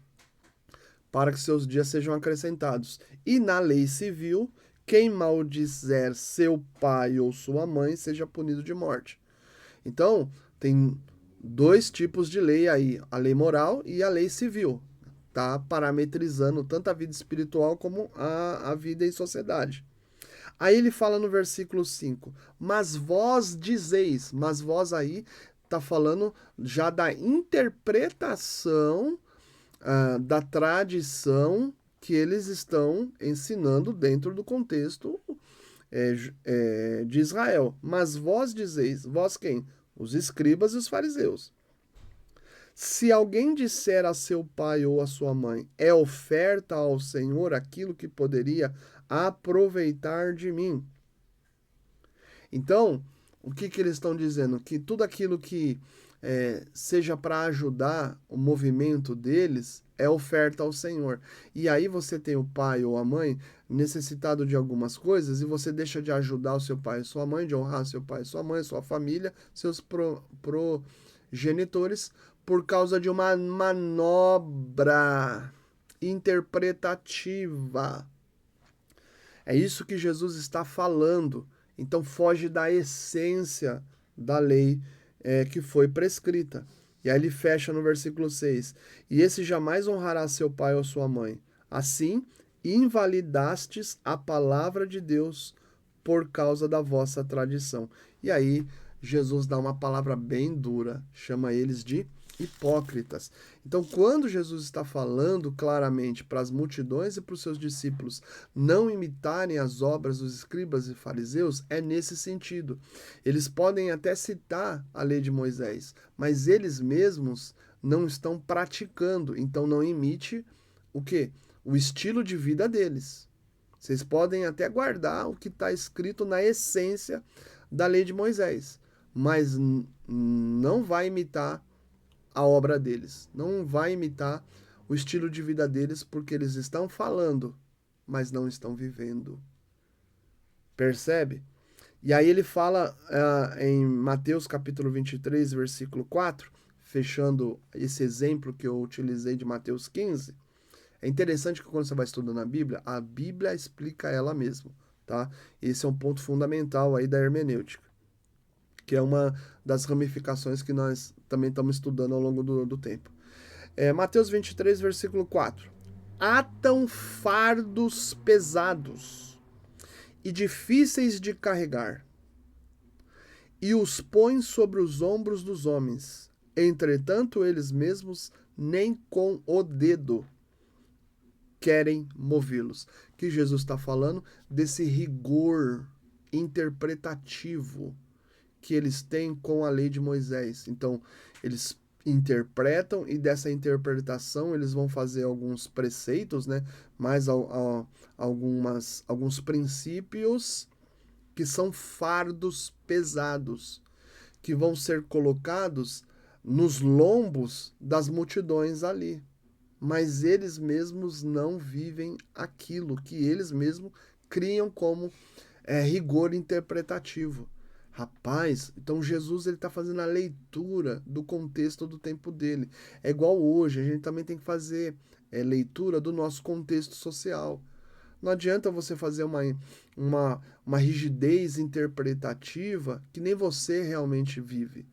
para que seus dias sejam acrescentados. E na lei civil, quem maldizer seu pai ou sua mãe, seja punido de morte. Então, tem dois tipos de lei aí, a lei moral e a lei civil, tá parametrizando tanto a vida espiritual como a vida em sociedade. Aí ele fala no versículo 5, mas vós dizeis, mas vós aí tá falando já da interpretação da tradição que eles estão ensinando dentro do contexto de Israel. Mas vós dizeis, vós quem? Os escribas e os fariseus. Se alguém disser a seu pai ou a sua mãe, é oferta ao Senhor aquilo que poderia aproveitar de mim. Então, O que que eles estão dizendo? Que tudo aquilo que seja para ajudar o movimento deles é oferta ao Senhor. E aí você tem o pai ou a mãe necessitado de algumas coisas e você deixa de ajudar o seu pai e sua mãe, de honrar seu pai e sua mãe, sua família, seus progenitores, por causa de uma manobra interpretativa. É isso que Jesus está falando. Então foge da essência da lei que foi prescrita. E aí ele fecha no versículo 6. E esse jamais honrará seu pai ou sua mãe. Assim, invalidastes a palavra de Deus por causa da vossa tradição. E aí Jesus dá uma palavra bem dura, chama eles de hipócritas. Então, quando Jesus está falando claramente para as multidões e para os seus discípulos não imitarem as obras dos escribas e fariseus, é nesse sentido. Eles podem até citar a lei de Moisés, mas eles mesmos não estão praticando. Então, não imite o quê? O estilo de vida deles. Vocês podem até guardar o que está escrito na essência da lei de Moisés, mas não vai imitar a obra deles, não vai imitar o estilo de vida deles, porque eles estão falando, mas não estão vivendo. Percebe? E aí ele fala em Mateus capítulo 23, versículo 4, fechando esse exemplo que eu utilizei de Mateus 15. É interessante que quando você vai estudando a Bíblia explica ela mesma, tá? Esse é um ponto fundamental aí da hermenêutica, que é uma das ramificações que nós também estamos estudando ao longo do tempo. Mateus 23, versículo 4. Atam fardos pesados e difíceis de carregar, e os põem sobre os ombros dos homens. Entretanto, eles mesmos nem com o dedo querem movê-los. Que Jesus está falando desse rigor interpretativo que eles têm com a lei de Moisés. Então, eles interpretam e dessa interpretação eles vão fazer alguns preceitos, né? Mais alguns princípios que são fardos pesados, que vão ser colocados nos lombos das multidões ali. Mas eles mesmos não vivem aquilo que eles mesmos criam como rigor interpretativo. Rapaz, então Jesus ele está fazendo a leitura do contexto do tempo dele. É igual hoje, a gente também tem que fazer leitura do nosso contexto social. Não adianta você fazer uma rigidez interpretativa que nem você realmente vive.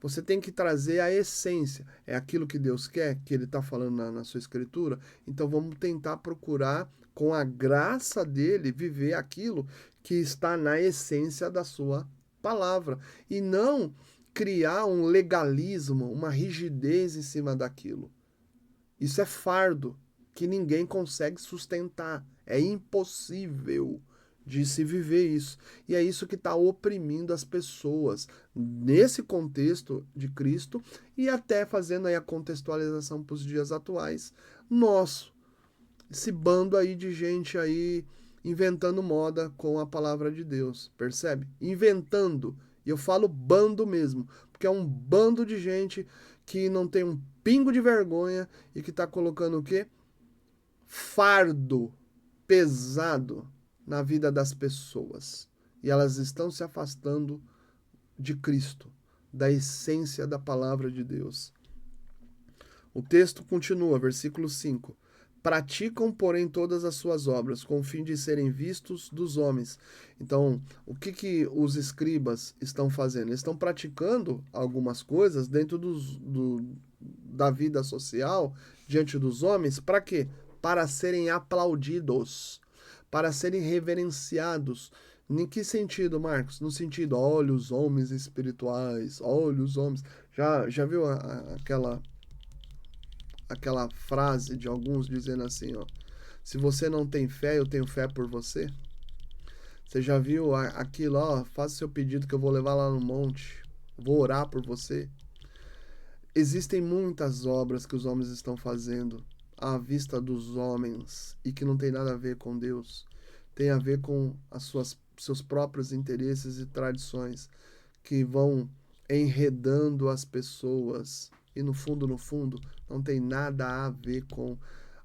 Você tem que trazer a essência. É aquilo que Deus quer, que Ele está falando na sua escritura. Então vamos tentar procurar, com a graça dele, viver aquilo que está na essência da sua palavra. E não criar um legalismo, uma rigidez em cima daquilo. Isso é fardo que ninguém consegue sustentar. É impossível de se viver isso. E é isso que está oprimindo as pessoas nesse contexto de Cristo e até fazendo aí a contextualização para os dias atuais. Nosso, esse bando aí de gente aí inventando moda com a palavra de Deus, percebe? Inventando. E eu falo bando mesmo, porque é um bando de gente que não tem um pingo de vergonha e que está colocando o quê? Fardo pesado na vida das pessoas. E elas estão se afastando de Cristo, da essência da palavra de Deus. O texto continua, versículo 5. Praticam, porém, todas as suas obras, com o fim de serem vistos dos homens. Então, o que os escribas estão fazendo? Eles estão praticando algumas coisas dentro da vida social, diante dos homens, para quê? Para serem aplaudidos, para serem reverenciados. Em que sentido, Marcos? No sentido, olha os homens espirituais, olha os homens. Já viu aquela frase de alguns dizendo assim, ó, se você não tem fé, eu tenho fé por você? Você já viu aquilo, ó, faça seu pedido que eu vou levar lá no monte, vou orar por você? Existem muitas obras que os homens estão fazendo à vista dos homens e que não tem nada a ver com Deus. Tem a ver com seus próprios interesses e tradições, que vão enredando as pessoas e no fundo, não tem nada a ver com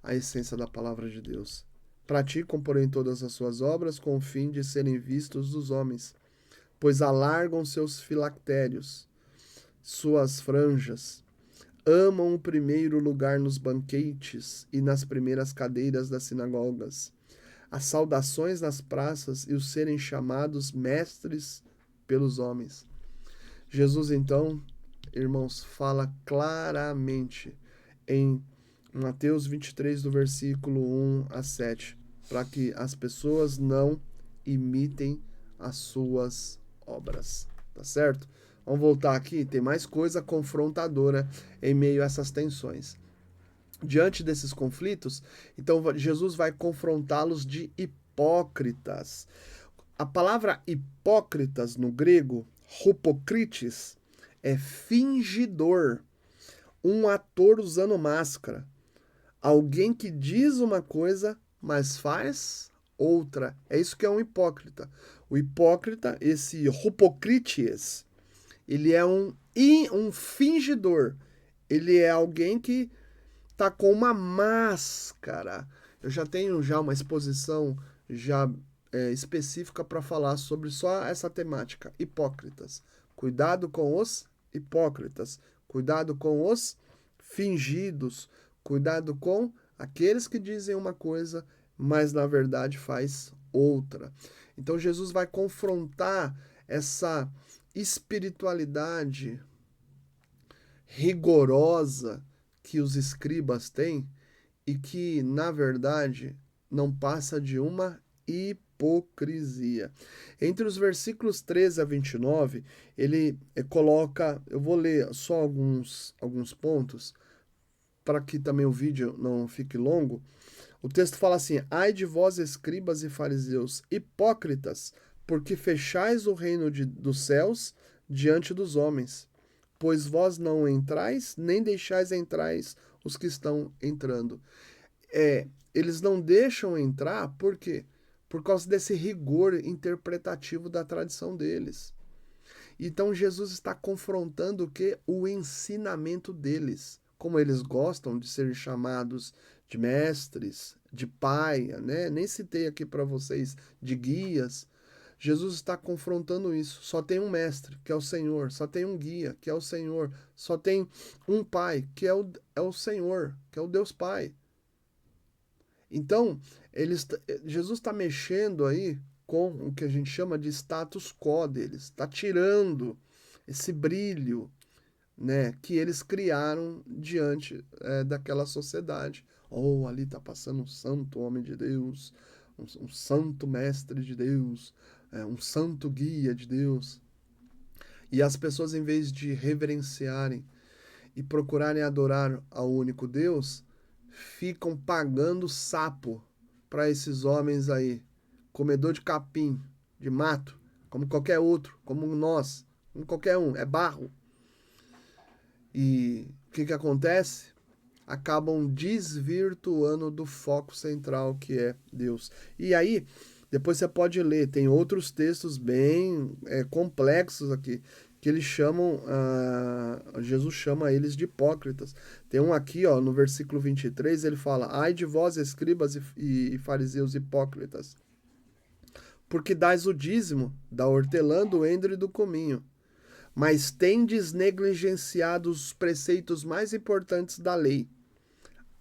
a essência da palavra de Deus. Praticam, porém, todas as suas obras com o fim de serem vistos dos homens, pois alargam seus filactérios, suas franjas, amam o primeiro lugar nos banquetes e nas primeiras cadeiras das sinagogas, as saudações nas praças e os serem chamados mestres pelos homens. Jesus, então, irmãos, fala claramente em Mateus 23, do versículo 1 a 7, para que as pessoas não imitem as suas obras, tá certo? Vamos voltar aqui, tem mais coisa confrontadora em meio a essas tensões. Diante desses conflitos, então Jesus vai confrontá-los de hipócritas. A palavra hipócritas no grego, hypocrites, é fingidor, um ator usando máscara, alguém que diz uma coisa, mas faz outra. É isso que é um hipócrita. O hipócrita, esse hypocrites, ele é um fingidor. Ele é alguém que tá com uma máscara. Eu já tenho uma exposição específica para falar sobre só essa temática, hipócritas. Cuidado com os hipócritas. Cuidado com os fingidos. Cuidado com aqueles que dizem uma coisa, mas na verdade faz outra. Então Jesus vai confrontar essa espiritualidade rigorosa que os escribas têm e que, na verdade, não passa de uma hipocrisia. Entre os versículos 13 a 29, ele coloca, eu vou ler só alguns pontos, para que também o vídeo não fique longo. O texto fala assim: ai de vós, escribas e fariseus, hipócritas, porque fechais o reino dos céus diante dos homens. Pois vós não entrais, nem deixais entrais os que estão entrando. Eles não deixam entrar, por quê? Por causa desse rigor interpretativo da tradição deles. Então Jesus está confrontando o quê? O ensinamento deles. Como eles gostam de ser chamados de mestres, de pai, né? Nem citei aqui para vocês de guias. Jesus está confrontando isso. Só tem um mestre, que é o Senhor. Só tem um guia, que é o Senhor. Só tem um pai, que é o Senhor, que é o Deus Pai. Então, Jesus está mexendo aí com o que a gente chama de status quo deles. Está tirando esse brilho, né, que eles criaram diante daquela sociedade. Oh, ali está passando um santo homem de Deus, um santo mestre de Deus, um santo guia de Deus. E as pessoas, em vez de reverenciarem e procurarem adorar ao único Deus, ficam pagando sapo para esses homens aí, comedor de capim, de mato, como qualquer outro, como nós, como qualquer um, é barro. E o que acontece? Acabam desvirtuando do foco central, que é Deus. E aí, depois você pode ler, tem outros textos bem complexos aqui, que eles chamam, Jesus chama eles de hipócritas. Tem um aqui, ó, no versículo 23, ele fala: ai de vós, escribas e fariseus hipócritas, porque dais o dízimo da hortelã, do endro e do cominho, mas tendes negligenciado os preceitos mais importantes da lei,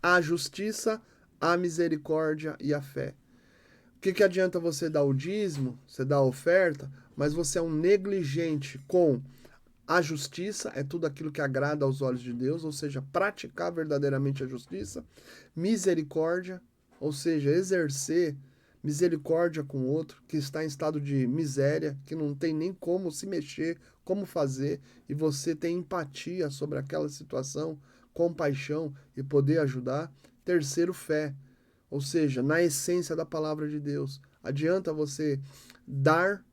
a justiça, a misericórdia e a fé. O que adianta você dar o dízimo, você dar a oferta, mas você é um negligente com a justiça, é tudo aquilo que agrada aos olhos de Deus, ou seja, praticar verdadeiramente a justiça, misericórdia, ou seja, exercer misericórdia com o outro que está em estado de miséria, que não tem nem como se mexer, como fazer, e você tem empatia sobre aquela situação, compaixão e poder ajudar. Terceiro, fé. Ou seja, na essência da palavra de Deus. Adianta você dar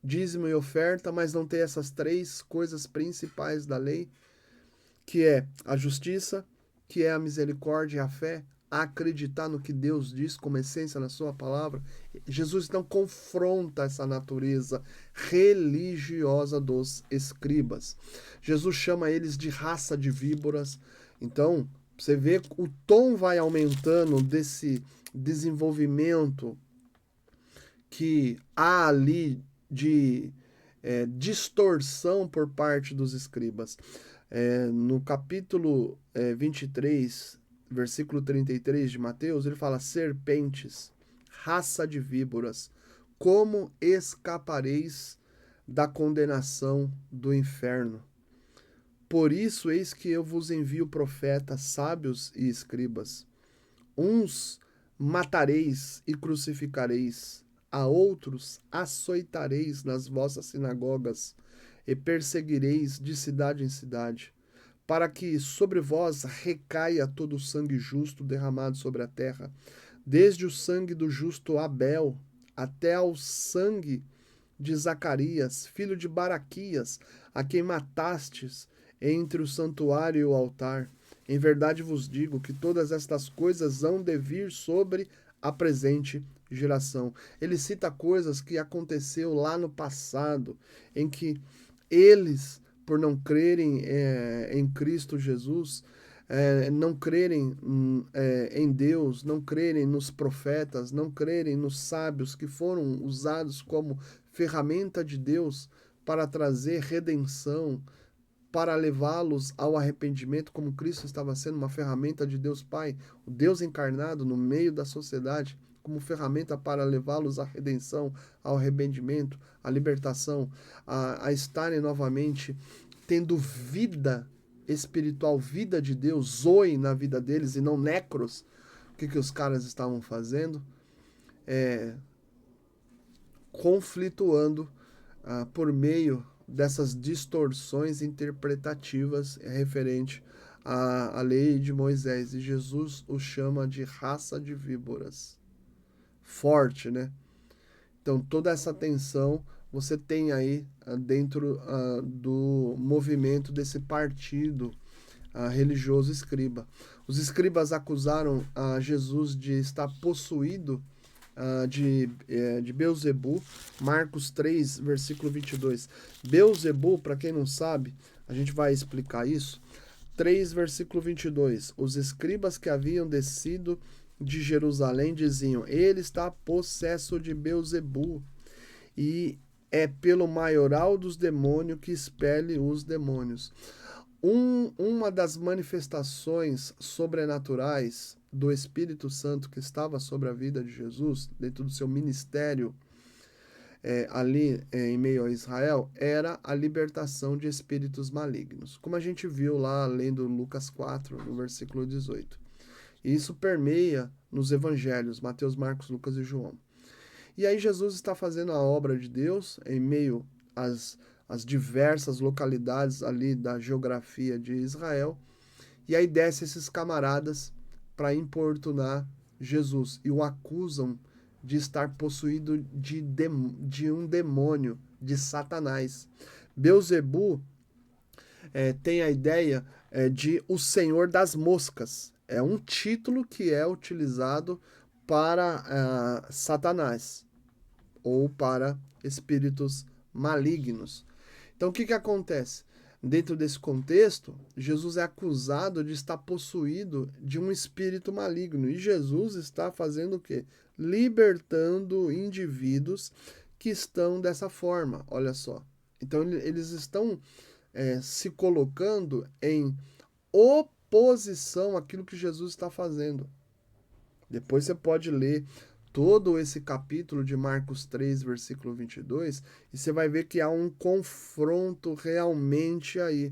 dízimo e oferta, mas não ter essas três coisas principais da lei, que é a justiça, que é a misericórdia e a fé. a acreditar no que Deus diz como essência na sua palavra, Jesus então confronta essa natureza religiosa dos escribas. Jesus chama eles de raça de víboras. Então, você vê o tom vai aumentando desse desenvolvimento que há ali de distorção por parte dos escribas. No capítulo 23, versículo 33 de Mateus, ele fala: serpentes, raça de víboras, como escapareis da condenação do inferno? Por isso, eis que eu vos envio profetas, sábios e escribas. Uns matareis e crucificareis, a outros açoitareis nas vossas sinagogas e perseguireis de cidade em cidade, para que sobre vós recaia todo o sangue justo derramado sobre a terra, desde o sangue do justo Abel até ao sangue de Zacarias, filho de Baraquias, a quem matastes entre o santuário e o altar. Em verdade vos digo que todas estas coisas hão de vir sobre a presente geração. Ele cita coisas que aconteceu lá no passado, em que eles, por não crerem em Cristo Jesus, não crerem em Deus, não crerem nos profetas, não crerem nos sábios que foram usados como ferramenta de Deus para trazer redenção, para levá-los ao arrependimento, como Cristo estava sendo uma ferramenta de Deus Pai, o Deus encarnado no meio da sociedade, como ferramenta para levá-los à redenção, ao arrependimento, à libertação, a estarem novamente tendo vida espiritual, vida de Deus, zoe na vida deles e não necros. O que os caras estavam fazendo? Conflituando por meio dessas distorções interpretativas referente à lei de Moisés. E Jesus os chama de raça de víboras. Forte, né? Então, toda essa tensão você tem aí dentro do movimento desse partido religioso escriba. Os escribas acusaram Jesus de estar possuído de Beelzebu, Marcos 3, versículo 22. Beelzebu, para quem não sabe, a gente vai explicar isso. 3, versículo 22. Os escribas que haviam descido de Jerusalém diziam: ele está possesso de Beelzebu, e é pelo maioral dos demônios que expele os demônios. Uma das manifestações sobrenaturais do Espírito Santo que estava sobre a vida de Jesus, dentro do seu ministério ali em meio a Israel, era a libertação de espíritos malignos, como a gente viu lá lendo Lucas 4, no versículo 18. E isso permeia nos evangelhos, Mateus, Marcos, Lucas e João. E aí Jesus está fazendo a obra de Deus em meio às diversas localidades ali da geografia de Israel, e aí desce esses camaradas para importunar Jesus e o acusam de estar possuído de um demônio, de Satanás. Beelzebu tem a ideia de o Senhor das Moscas. É um título que é utilizado para Satanás ou para espíritos malignos. Então, o que acontece? Dentro desse contexto, Jesus é acusado de estar possuído de um espírito maligno. E Jesus está fazendo o quê? Libertando indivíduos que estão dessa forma. Olha só. Então, eles estão se colocando em oposição àquilo que Jesus está fazendo. Depois você pode ler todo esse capítulo de Marcos 3, versículo 22, e você vai ver que há um confronto realmente aí.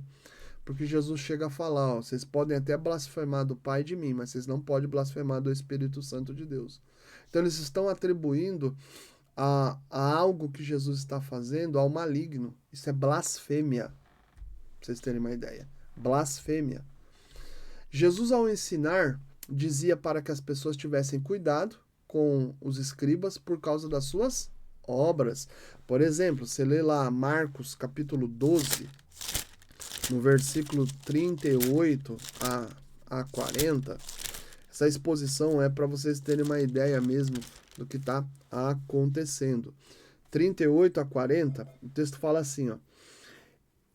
Porque Jesus chega a falar, ó, vocês podem até blasfemar do Pai de mim, mas vocês não podem blasfemar do Espírito Santo de Deus. Então eles estão atribuindo a algo que Jesus está fazendo ao maligno. Isso é blasfêmia, pra vocês terem uma ideia. Blasfêmia. Jesus, ao ensinar, dizia para que as pessoas tivessem cuidado com os escribas por causa das suas obras. Por exemplo, você lê lá Marcos capítulo 12, no versículo 38 a 40, Essa exposição é para vocês terem uma ideia mesmo do que está acontecendo. 38 a 40, o texto fala assim, ó.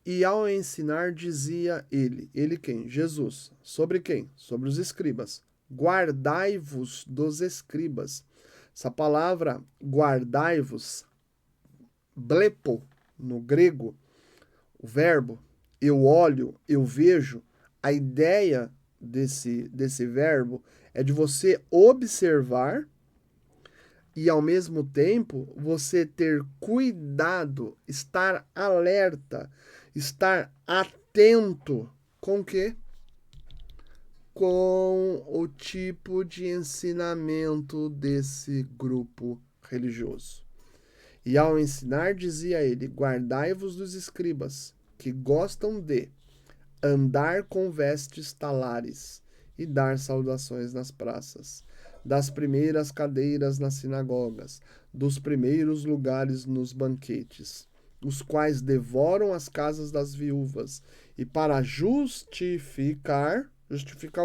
E ao ensinar dizia ele quem? Jesus. Sobre quem? Sobre os escribas. Guardai-vos dos escribas. Essa palavra guardai-vos, blepo, no grego, o verbo, eu olho, eu vejo, a ideia desse verbo é de você observar e ao mesmo tempo você ter cuidado, estar alerta, estar atento com o quê? Com o tipo de ensinamento desse grupo religioso. E ao ensinar, dizia ele: guardai-vos dos escribas, que gostam de andar com vestes talares e dar saudações nas praças, das primeiras cadeiras nas sinagogas, dos primeiros lugares nos banquetes, os quais devoram as casas das viúvas, e para justificar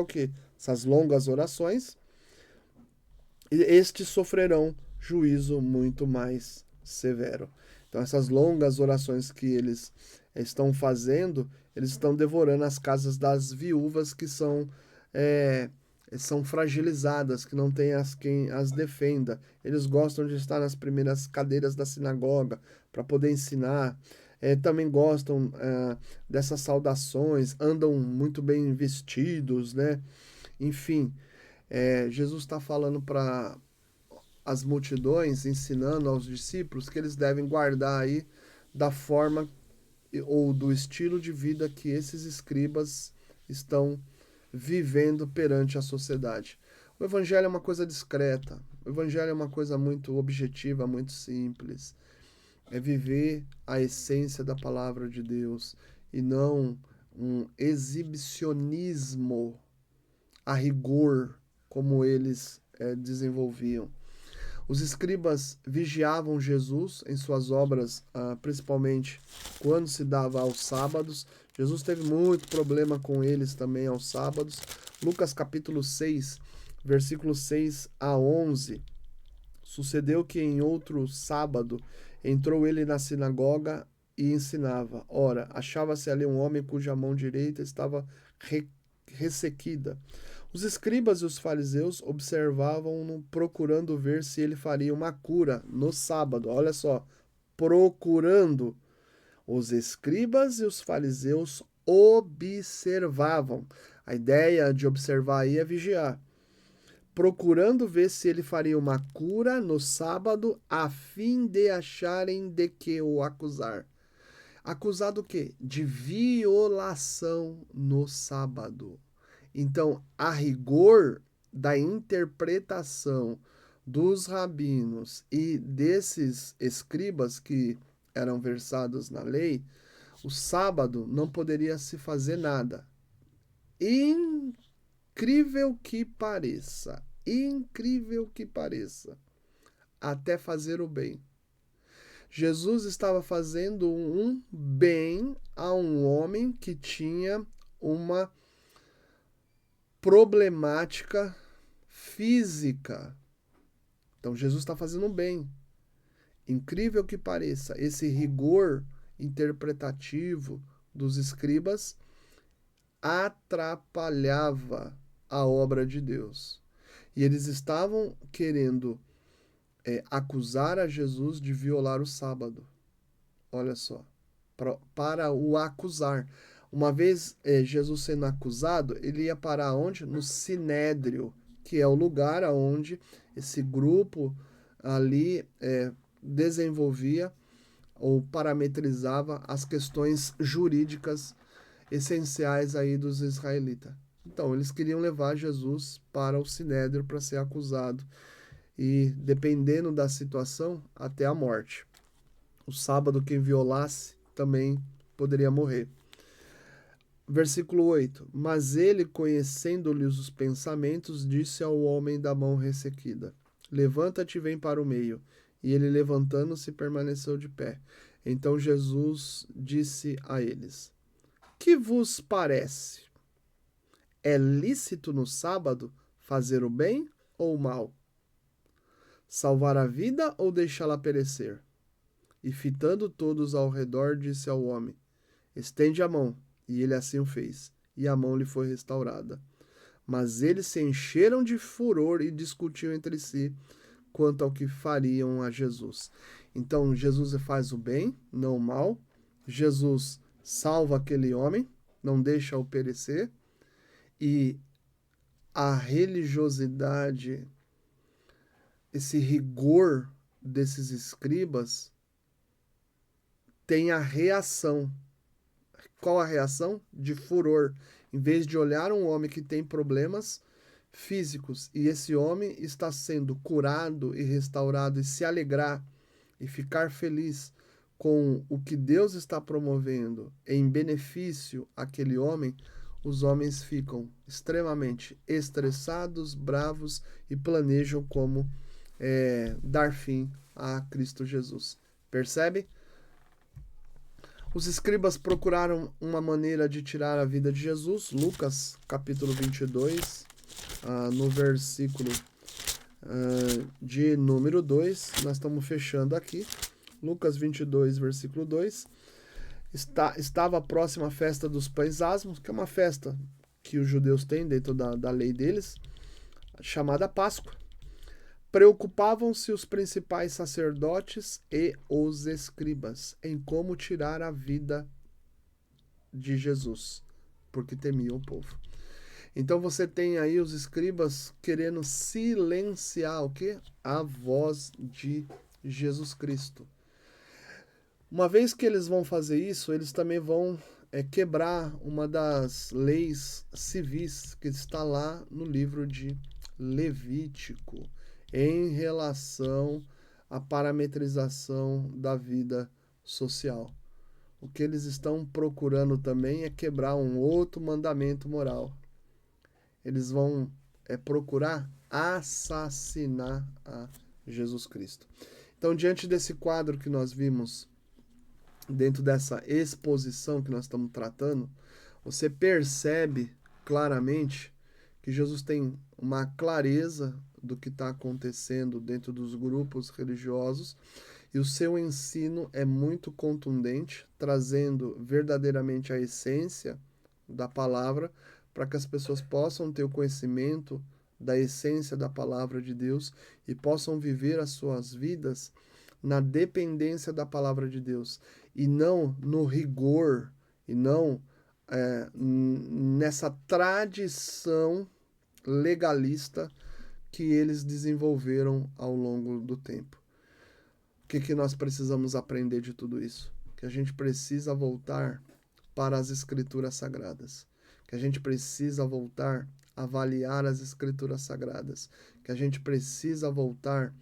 o quê? Essas longas orações, estes sofrerão juízo muito mais severo. Então, essas longas orações que eles estão fazendo, eles estão devorando as casas das viúvas que são fragilizadas, que não tem quem as defenda. Eles gostam de estar nas primeiras cadeiras da sinagoga para poder ensinar. Também gostam dessas saudações, andam muito bem vestidos, né? Enfim, Jesus está falando para as multidões, ensinando aos discípulos que eles devem guardar aí da forma ou do estilo de vida que esses escribas estão vivendo perante a sociedade. O evangelho é uma coisa discreta, o evangelho é uma coisa muito objetiva, muito simples. É viver a essência da palavra de Deus e não um exibicionismo a rigor como eles desenvolviam. Os escribas vigiavam Jesus em suas obras, principalmente quando se dava aos sábados. Jesus teve muito problema com eles também aos sábados. Lucas capítulo 6, versículos 6 a 11. Sucedeu que em outro sábado entrou ele na sinagoga e ensinava. Ora, achava-se ali um homem cuja mão direita estava ressequida. Os escribas e os fariseus observavam-no, procurando ver se ele faria uma cura no sábado. Olha só, procurando. Os escribas e os fariseus observavam. A ideia de observar aí é vigiar. Procurando ver se ele faria uma cura no sábado, a fim de acharem de que o acusar. Acusar do quê? De violação no sábado. Então, a rigor da interpretação dos rabinos e desses escribas que eram versados na lei, o sábado não poderia se fazer nada. Incrível que pareça, até fazer o bem. Jesus estava fazendo um bem a um homem que tinha uma problemática física. Então Jesus está fazendo um bem. Incrível que pareça, esse rigor interpretativo dos escribas atrapalhava a obra de Deus. E eles estavam querendo acusar a Jesus de violar o sábado. Olha só, para o acusar. Uma vez Jesus sendo acusado, ele ia parar onde? No Sinédrio, que é o lugar onde esse grupo ali desenvolvia ou parametrizava as questões jurídicas essenciais aí dos israelitas. Então, eles queriam levar Jesus para o Sinédrio para ser acusado e, dependendo da situação, até a morte. O sábado, quem violasse também poderia morrer. Versículo 8. Mas ele, conhecendo-lhes os pensamentos, disse ao homem da mão ressequida: Levanta-te e vem para o meio. E ele, levantando-se, permaneceu de pé. Então Jesus disse a eles: Que vos parece? É lícito no sábado Fazer o bem ou o mal? Salvar a vida ou deixá-la perecer? E fitando todos ao redor, disse ao homem: Estende a mão. E ele assim o fez, e a mão lhe foi restaurada. Mas eles se encheram de furor e discutiam entre si quanto ao que fariam a Jesus. Então, Jesus faz o bem, não o mal. Jesus salva aquele homem, não deixa-o perecer. E a religiosidade, esse rigor desses escribas tem a reação. Qual a reação? De furor. Em vez de olhar um homem que tem problemas físicos e esse homem está sendo curado e restaurado e se alegrar e ficar feliz com o que Deus está promovendo em benefício àquele homem, os homens ficam extremamente estressados, bravos e planejam como dar fim a Cristo Jesus. Percebe? Os escribas procuraram uma maneira de tirar a vida de Jesus. Lucas, capítulo 22, no versículo de número 2. Nós estamos fechando aqui. Lucas 22, versículo 2. Estava próxima a festa dos pães asmos, que é uma festa que os judeus têm dentro da lei deles, chamada Páscoa. Preocupavam-se os principais sacerdotes e os escribas em como tirar a vida de Jesus, porque temiam o povo. Então você tem aí os escribas querendo silenciar o quê? A voz de Jesus Cristo. Uma vez que eles vão fazer isso, eles também vão quebrar uma das leis civis que está lá no livro de Levítico, em relação à parametrização da vida social. O que eles estão procurando também é quebrar um outro mandamento moral. Eles vão procurar assassinar a Jesus Cristo. Então, diante desse quadro que nós vimos, dentro dessa exposição que nós estamos tratando, você percebe claramente que Jesus tem uma clareza do que está acontecendo dentro dos grupos religiosos e o seu ensino é muito contundente, trazendo verdadeiramente a essência da palavra para que as pessoas possam ter o conhecimento da essência da palavra de Deus e possam viver as suas vidas na dependência da palavra de Deus e não no rigor e não nessa tradição legalista que eles desenvolveram ao longo do tempo. O que nós precisamos aprender de tudo isso? Que a gente precisa voltar para as escrituras sagradas, que a gente precisa voltar a avaliar as escrituras sagradas, que a gente precisa voltar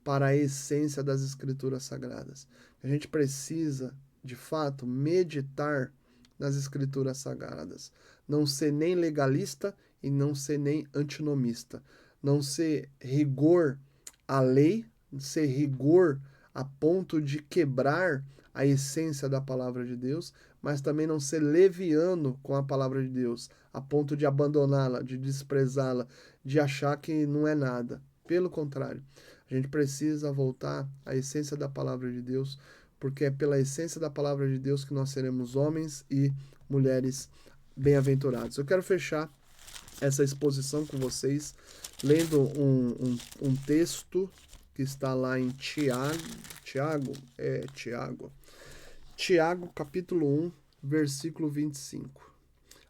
para a essência das escrituras sagradas, que a gente precisa, de fato, meditar nas escrituras sagradas, não ser nem legalista e não ser nem antinomista, não ser rigor à lei, ser rigor a ponto de quebrar a essência da palavra de Deus, mas também não ser leviano com a palavra de Deus, a ponto de abandoná-la, de desprezá-la, de achar que não é nada. Pelo contrário, a gente precisa voltar à essência da palavra de Deus, porque é pela essência da palavra de Deus que nós seremos homens e mulheres bem-aventurados. Eu quero fechar essa exposição com vocês lendo um texto que está lá em Tiago, capítulo 1, versículo 25.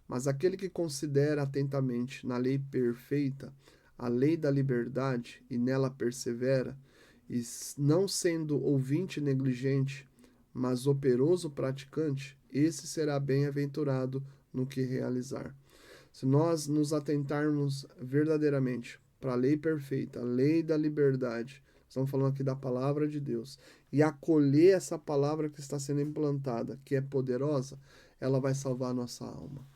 Mas aquele que considera atentamente na lei perfeita, a lei da liberdade, e nela persevera, e não sendo ouvinte negligente, mas operoso praticante, esse será bem-aventurado no que realizar. Se nós nos atentarmos verdadeiramente para a lei perfeita, a lei da liberdade, estamos falando aqui da palavra de Deus, e acolher essa palavra que está sendo implantada, que é poderosa, ela vai salvar a nossa alma.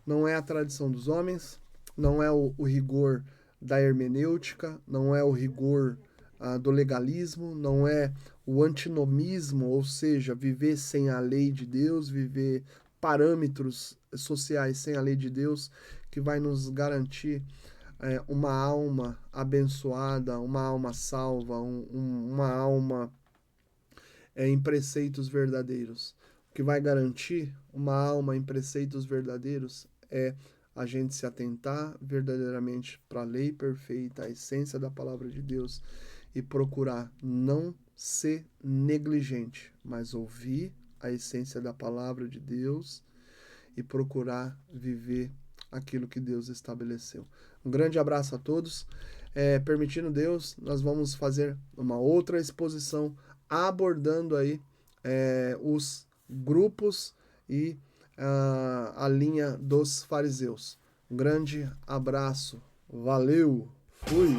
Não é a tradição dos homens, não é o rigor da hermenêutica, não é o rigor do legalismo, não é o antinomismo, ou seja, viver sem a lei de Deus, viver parâmetros sociais sem a lei de Deus, que vai nos garantir uma alma abençoada, uma alma salva, uma alma em preceitos verdadeiros. O que vai garantir uma alma em preceitos verdadeiros é a gente se atentar verdadeiramente para a lei perfeita, a essência da palavra de Deus, e procurar não ser negligente, mas ouvir a essência da palavra de Deus e procurar viver aquilo que Deus estabeleceu. Um grande abraço a todos. Permitindo Deus, nós vamos fazer uma outra exposição abordando aí os grupos e a linha dos fariseus. Um grande abraço. Valeu. Fui.